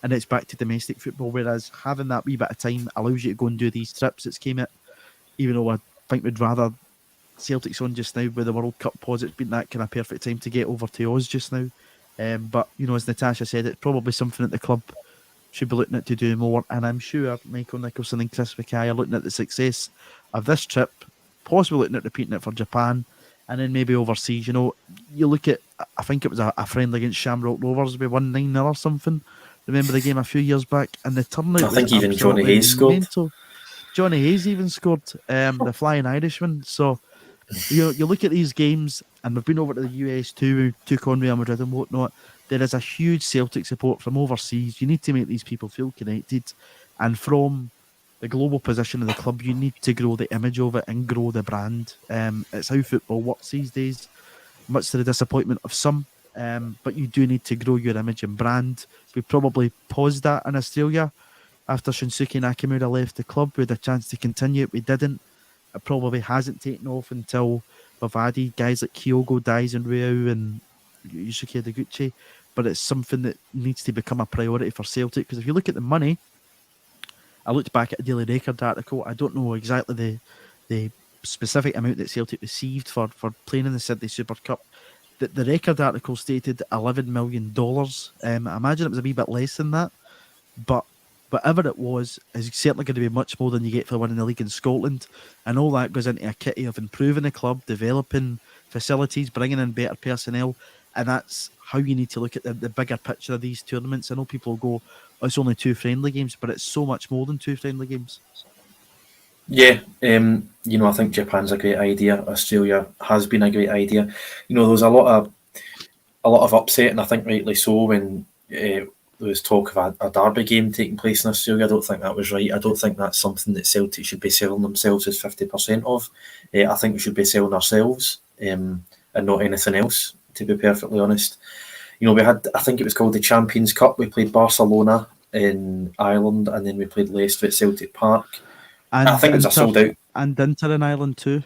and it's back to domestic football. Whereas having that wee bit of time allows you to go and do these trips. It's came at, even though I think we'd rather Celtic's on just now with the World Cup pause, it's been that kind of perfect time to get over to Oz just now. But as Natasha said, it's probably something that the club should be looking at to do more. And I'm sure Michael Nicholson and Chris Mackay are looking at the success of this trip, possibly looking at repeating it for Japan, and then maybe overseas. You look at, I think it was a friendly against Shamrock Rovers, we won 9-0 or something. Remember the game a few years back, and the turnout. I think even Johnny Hayes scored. Johnny Hayes even scored, the Flying Irishman. So you look at these games, and we've been over to the US too. We took on Real Madrid and whatnot. There is a huge Celtic support from overseas. You need to make these people feel connected, and from the global position of the club, you need to grow the image of it and grow the brand. It's how football works these days, much to the disappointment of some. But you do need to grow your image and brand. We probably paused that in Australia after Shinsuke Nakamura left the club. We had a chance to continue it. We didn't. It probably hasn't taken off until we've added guys like Kyogo, Daizen Ryu and Yusuke Deguchi. But it's something that needs to become a priority for Celtic, because if you look at the money, I looked back at a Daily Record article. I don't know exactly the specific amount that Celtic received for playing in the Sydney Super Cup. The Record article stated $11 million. I imagine it was a wee bit less than that, but whatever it was, is certainly going to be much more than you get for winning the league in Scotland. And all that goes into a kitty of improving the club, developing facilities, bringing in better personnel. And that's how you need to look at the bigger picture of these tournaments. I know people go, oh, it's only 2 friendly games, but it's so much more than 2 friendly games. Yeah, I think Japan's a great idea. Australia has been a great idea. There was a lot of upset, and I think rightly so, when there was talk of a derby game taking place in Australia. I don't think that was right. I don't think that's something that Celtic should be selling themselves as 50% of. I think we should be selling ourselves and not anything else, to be perfectly honest. You know, we had, I think it was called the Champions Cup. We played Barcelona in Ireland, and then we played Leicester at Celtic Park. And I think it was a sold out. And Inter in Ireland too.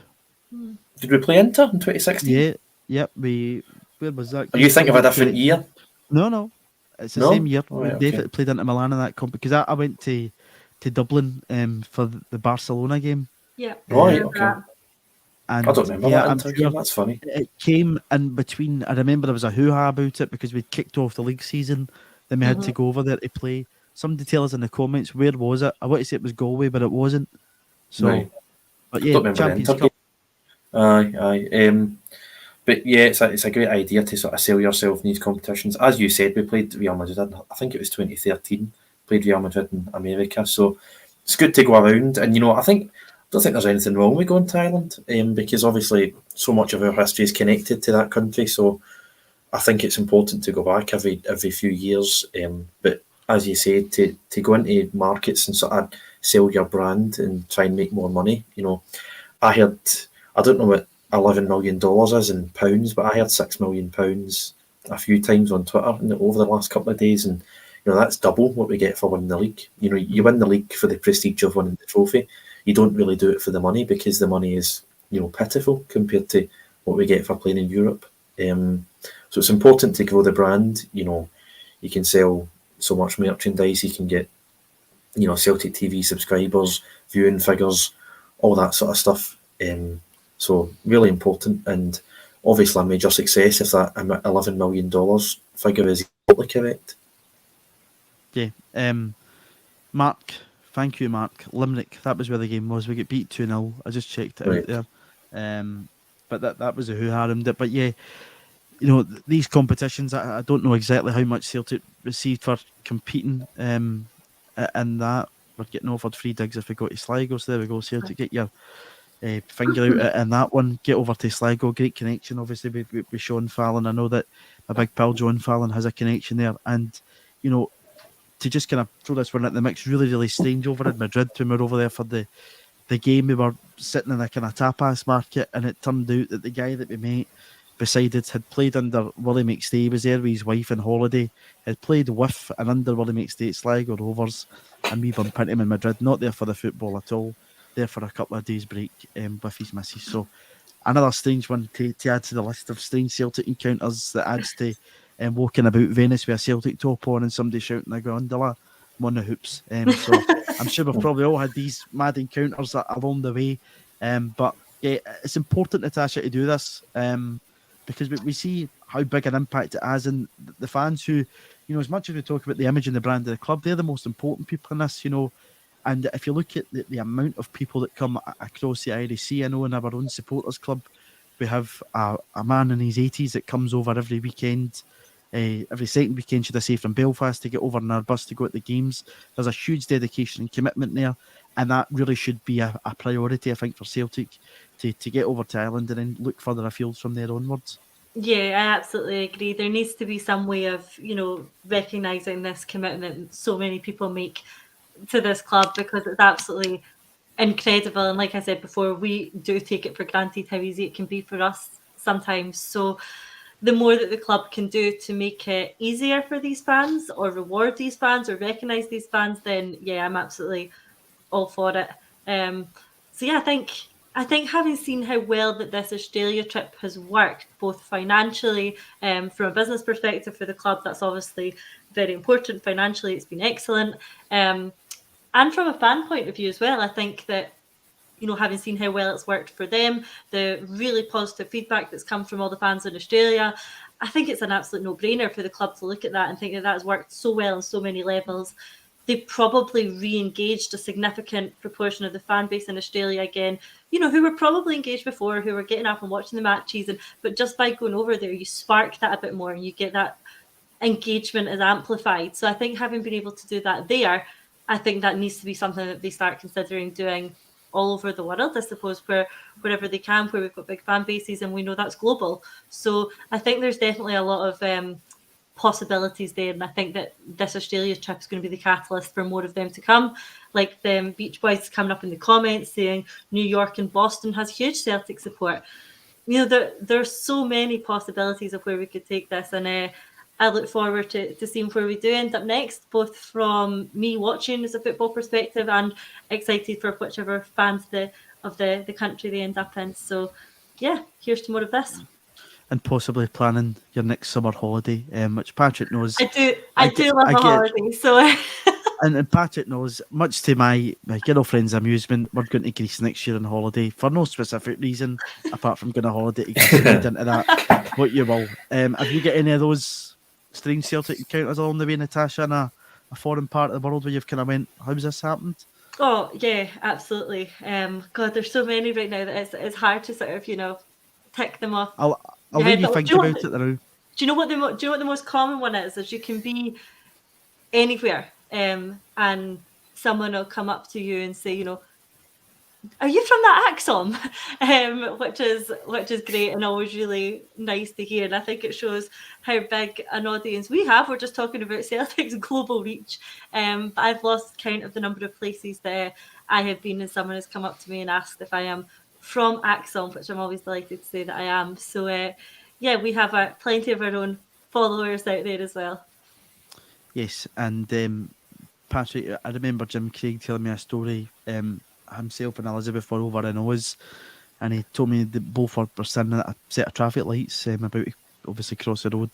Did we play Inter in 2016? Yeah, yep. Where was that? Are you thinking of a different year? No. It's the No? same year. Oh, We right, okay. definitely played Inter Milan in that comp because I went to Dublin for the Barcelona game. Yeah. Right, okay. And I don't remember that Inter game. That's funny. It came in between. I remember there was a hoo-ha about it because we'd kicked off the league season. Then we had to go over there to play. Somebody tell us in the comments, where was it? I want to say it was Galway, but it wasn't. So, Right. but I yeah, don't remember the Champions Inter Cup. game. Aye. But yeah, it's a great idea to sort of sell yourself in these competitions. As you said, we played Real Madrid. I think it was 2013. Played Real Madrid in America, so it's good to go around. And you know, I don't think there's anything wrong with going to Ireland, because obviously so much of our history is connected to that country. So I think it's important to go back every few years. But as you say, to go into markets and sort of sell your brand and try and make more money. You know, I don't know what $11 million is in pounds, but I heard £6 million a few times on Twitter over the last couple of days, and you know, that's double what we get for winning the league. You know, you win the league for the prestige of winning the trophy. You don't really do it for the money because the money is, you know, pitiful compared to what we get for playing in Europe. So it's important to grow the brand. You know, you can sell so much merchandise. You can get, you know, Celtic TV subscribers, viewing figures, all that sort of stuff. So really important, and obviously a major success if that $11 million figure is totally correct. Yeah. Mark, thank you, Mark. Limerick, that was where the game was. We get beat 2-0. I just checked it out there. But that was a hoo-ha around it. But yeah, you know, these competitions, I don't know exactly how much Celtic received for competing in that. We're getting offered free digs if we go to Sligo, so there we go. Celtic, get your finger out in that one. Get over to Sligo. Great connection, obviously, with Sean Fallon. I know that my big pal John Fallon has a connection there. And, you know, to just kind of throw this one at the mix, really, really strange over in Madrid when we were over there for the game. We were sitting in a kind of tapas market, and it turned out that the guy that we met beside it had played under Willie McStay, was there with his wife on holiday, had played with and under Willie McStay at Sligo Rovers, and we bumped into him in Madrid, not there for the football at all, there for a couple of days break with his missus. So another strange one to add to the list of strange Celtic encounters that adds to walking about Venice with a Celtic top on and somebody shouting a gondola on the hoops. So I'm sure we've probably all had these mad encounters along the way. But yeah, it's important, Natasha, to do this because we see how big an impact it has, and the fans who, you know, as much as we talk about the image and the brand of the club, they're the most important people in this, you know. And if you look at the amount of people that come across the Irish Sea, I know in our own supporters club, we have a man in his 80s that comes over every weekend, every second weekend, should I say, from Belfast to get over in our bus to go at the games. There's a huge dedication and commitment there, and that really should be a priority, I think, for Celtic to get over to Ireland and then look further afield from there onwards. Yeah, I absolutely agree. There needs to be some way of, you know, recognising this commitment so many people make to this club, because it's absolutely incredible. And like I said before, we do take it for granted how easy it can be for us sometimes. So the more that the club can do to make it easier for these fans, or reward these fans, or recognise these fans, then yeah, I'm absolutely all for it. So yeah, I think having seen how well that this Australia trip has worked, both financially, from a business perspective for the club, that's obviously very important. Financially, it's been excellent. And from a fan point of view as well, I think that, you know, having seen how well it's worked for them, the really positive feedback that's come from all the fans in Australia, I think it's an absolute no-brainer for the club to look at that and think that has worked so well on so many levels. They probably re-engaged a significant proportion of the fan base in Australia again, you know, who were probably engaged before, who were getting up and watching the matches, but just by going over there, you spark that a bit more and you get that engagement is amplified. So I think having been able to do that there, I think that needs to be something that they start considering doing all over the world, I suppose, wherever they can, where we've got big fan bases and we know that's global. So I think there's definitely a lot of possibilities there, and I think that this Australia trip is going to be the catalyst for more of them to come. Like the Beach Boys coming up in the comments saying New York and Boston has huge Celtic support. there's so many possibilities of where we could take this, and I look forward to seeing where we do end up next, both from me watching as a football perspective and excited for whichever fans of the country they end up in. So, yeah, here's to more of this. And possibly planning your next summer holiday, which Patrick knows. I do love a holiday, so. And Patrick knows, much to my girlfriend's amusement, we're going to Greece next year on holiday for no specific reason, apart from going on holiday to Greece. Read into that what you will. Have you got any of those strange Celtic encounters along the way, Natasha, in a foreign part of the world where you've kind of went, how's this happened? Oh, yeah, absolutely. God, there's so many right now that it's hard to sort of, tick them off. I'll let you think about it now. Do you know what the most common one is? Is you can be anywhere, and someone will come up to you and say, are you from that Axom? Which is great and always really nice to hear. And I think it shows how big an audience we have. We're just talking about Celtic's global reach. But I've lost count of the number of places that I have been and someone has come up to me and asked if I am from Axom, which I'm always delighted to say that I am. So, yeah, we have plenty of our own followers out there as well. Yes, and Patrick, I remember Jim Craig telling me a story. Himself and Elizabeth were over in Oz, and he told me that both were standing at a set of traffic lights about to obviously cross the road,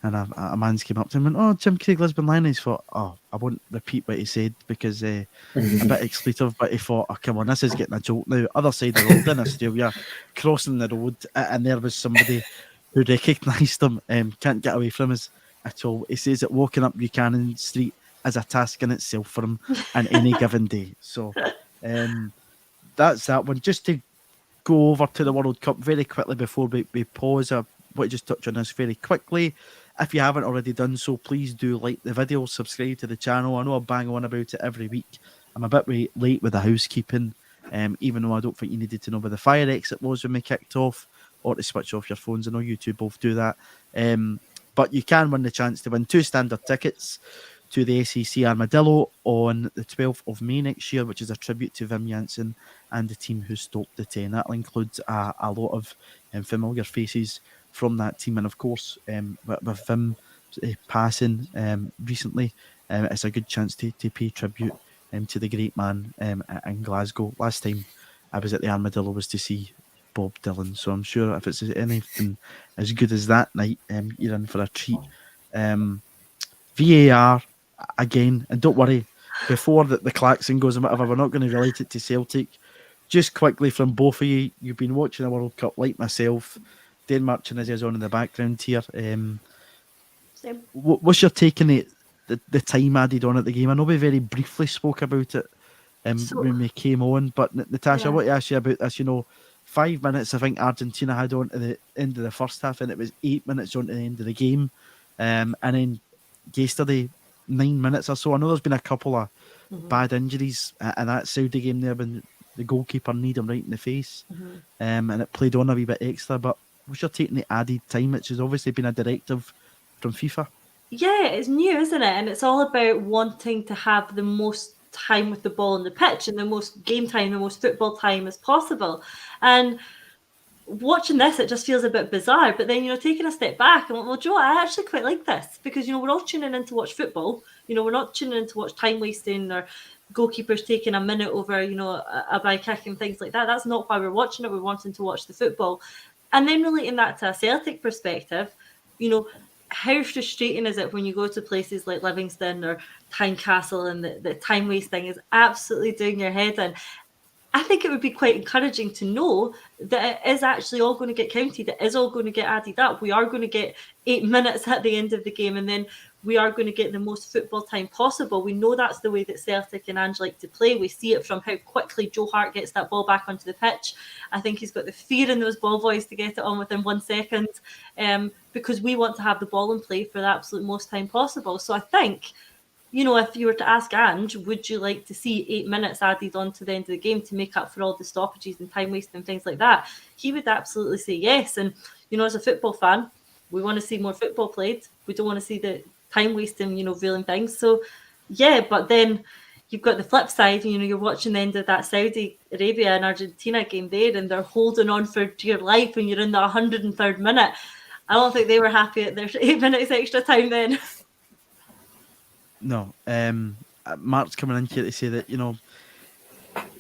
and a man's came up to him and went, "Oh, Jim Craig, Lisbon Lion." He thought, "Oh, I won't repeat what he said because a bit expletive," but he thought, "Oh, come on, this is getting a joke now." Other side of the road in Australia, crossing the road, and there was somebody who recognised him, can't get away from us at all. He says that walking up Buchanan Street is a task in itself for him on any given day. So that's that one. Just to go over to the World Cup very quickly before we pause, I want to just touch on this very quickly. If you haven't already done so, please do like the video, subscribe to the channel. I know I bang on about it every week. I'm a bit late with the housekeeping, even though I don't think you needed to know where the fire exit was when we kicked off, or to switch off your phones. I know you two both do that. But you can win the chance to win 2 standard tickets to the SEC Armadillo on the 12th of May next year, which is a tribute to Wim Jansen and the team who stopped the 10. That'll include a lot of familiar faces from that team. And of course, with Wim passing recently, it's a good chance to pay tribute to the great man in Glasgow. Last time I was at the Armadillo was to see Bob Dylan, so I'm sure if it's anything as good as that night, you're in for a treat. VAR again, and don't worry, before the klaxon goes and whatever, we're not going to relate it to Celtic. Just quickly from both of you, you've been watching the World Cup like myself. Dane Marchin is on in the background here. What's your take on the time added on at the game? I know we very briefly spoke about it when we came on, but Natasha, I want to ask you about this. 5 minutes I think Argentina had on to the end of the first half, and it was 8 minutes on to the end of the game. And then yesterday, 9 minutes or so. I know there's been a couple of bad injuries in that Saudi game there when the goalkeeper kneed him right in the face, and it played on a wee bit extra. But what's your take on the added time, which has obviously been a directive from FIFA? Yeah, it's new, isn't it? And it's all about wanting to have the most time with the ball on the pitch and the most game time, the most football time as possible. And watching this, it just feels a bit bizarre. But then, taking a step back, and well, Joe, I actually quite like this because, we're all tuning in to watch football. We're not tuning in to watch time wasting or goalkeepers taking a minute over, a by kick and things like that. That's not why we're watching it. We're wanting to watch the football. And then relating that to a Celtic perspective, how frustrating is it when you go to places like Livingston or Tynecastle and the time wasting is absolutely doing your head in. I think it would be quite encouraging to know that it is actually all going to get counted. It is all going to get added up. We are going to get 8 minutes at the end of the game, and then we are going to get the most football time possible. We know that's the way that Celtic and Ange like to play. We see it from how quickly Joe Hart gets that ball back onto the pitch. I think he's got the fear in those ball boys to get it on within 1 second, because we want to have the ball in play for the absolute most time possible. So I think, if you were to ask Ange, would you like to see 8 minutes added on to the end of the game to make up for all the stoppages and time waste and things like that? He would absolutely say yes. And, as a football fan, we want to see more football played. We don't want to see the time wasting, ruling things. So, yeah, but then, you've got the flip side. You're watching the end of that Saudi Arabia and Argentina game there, and they're holding on for dear life when you're in the 103rd minute. I don't think they were happy at their 8 minutes extra time then. No. Mark's coming in here to say that,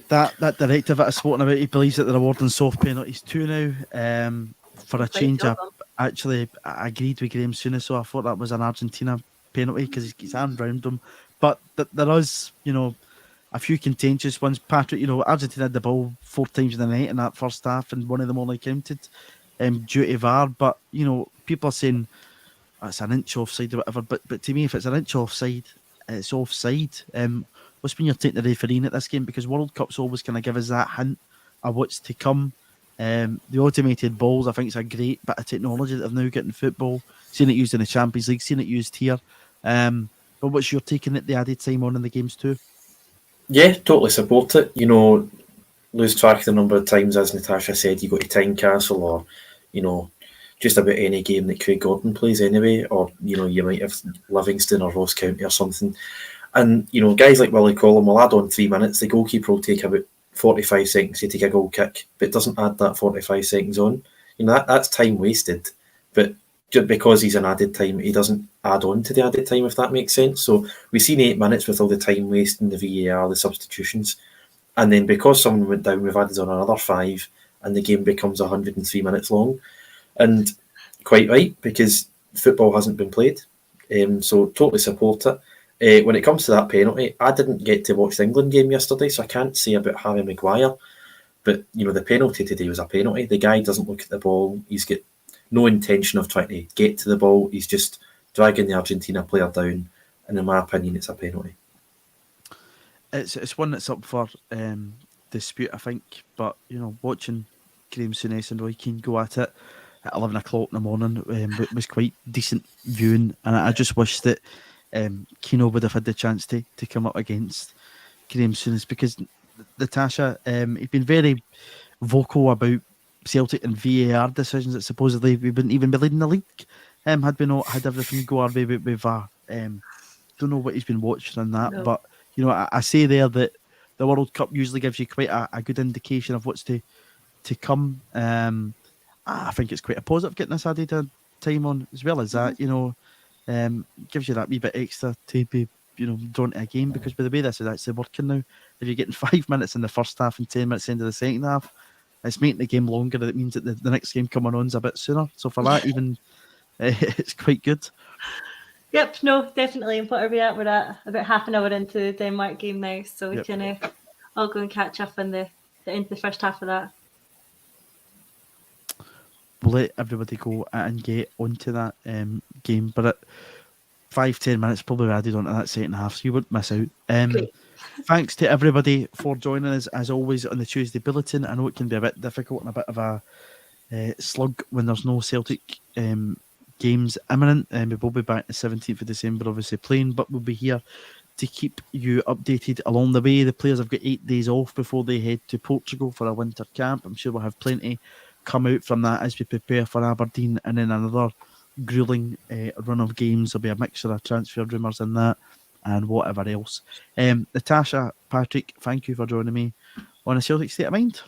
that directive that I spoken about, he believes that they're awarding soft penalties too now. For a change, I agreed with Graham Souness, so I thought that was an Argentina penalty because he's hand round him. But there is, a few contentious ones. Patrick, Argentina had the ball 4 times in the night in that first half, and one of them only counted due to VAR. But people are saying it's an inch offside or whatever. But to me, if it's an inch offside, it's offside. What's when you're taking the refereeing at this game? Because World Cup's always kind of give us that hint of what's to come. The automated balls, I think, is a great bit of technology that they've now got in football. Seen it used in the Champions League, seen it used here. But what's your taking it the added time on in the games too? Yeah, totally support it. Lose track of the number of times, as Natasha said, you go to Tynecastle or, just about any game that Craig Gordon plays anyway, or, you might have Livingston or Ross County or something. And, guys like Willie Collum will add on 3 minutes. The goalkeeper will take about 45 seconds to take a goal kick, but doesn't add that 45 seconds on. That's time wasted. But just because he's an added time, he doesn't add on to the added time, if that makes sense. So we've seen 8 minutes with all the time wasting, the VAR, the substitutions. And then because someone went down, we've added on another 5, and the game becomes 103 minutes long. And quite right, because football hasn't been played. So totally support it. When it comes to that penalty, I didn't get to watch the England game yesterday, so I can't say about Harry Maguire. But, the penalty today was a penalty. The guy doesn't look at the ball. He's got no intention of trying to get to the ball. He's just dragging the Argentina player down. And in my opinion, it's a penalty. It's one that's up for dispute, I think. But, watching Graham Souness and Roy Keane go at it at 11 o'clock in the morning was quite decent viewing. And I just wish that Keno would have had the chance to come up against Graham Souness, because Natasha, he'd been very vocal about Celtic and VAR decisions that supposedly we wouldn't even be leading the league had we not had everything go our way with VAR. Don't know what he's been watching on that, but I say there that the World Cup usually gives you quite a good indication of what's to come. I think it's quite a positive getting this added time on, as well as that, gives you that wee bit extra to be, drawn to a game, because by the way this is actually working now, if you're getting 5 minutes in the first half and 10 minutes into the second half, it's making the game longer. That means that the next game coming on is a bit sooner. So for that, even it's quite good. Yep, no, definitely. And what are we at? We're at about half an hour into the Denmark game now, so we can all go and catch up in the end of the first half of that. We'll let everybody go and get onto that game, but at 5-10 minutes probably added onto that second half, so you wouldn't miss out. Thanks to everybody for joining us as always on the Tuesday Bulletin. I know it can be a bit difficult and a bit of a slug when there's no Celtic games imminent. We will be back the 17th of December, obviously playing, but we'll be here to keep you updated along the way. The players have got 8 days off before they head to Portugal for a winter camp. I'm sure we'll have plenty come out from that as we prepare for Aberdeen, and then another grueling run of games. There'll be a mixture of transfer rumours in that and whatever else. Natasha, Patrick, thank you for joining me on a Celtic State of Mind.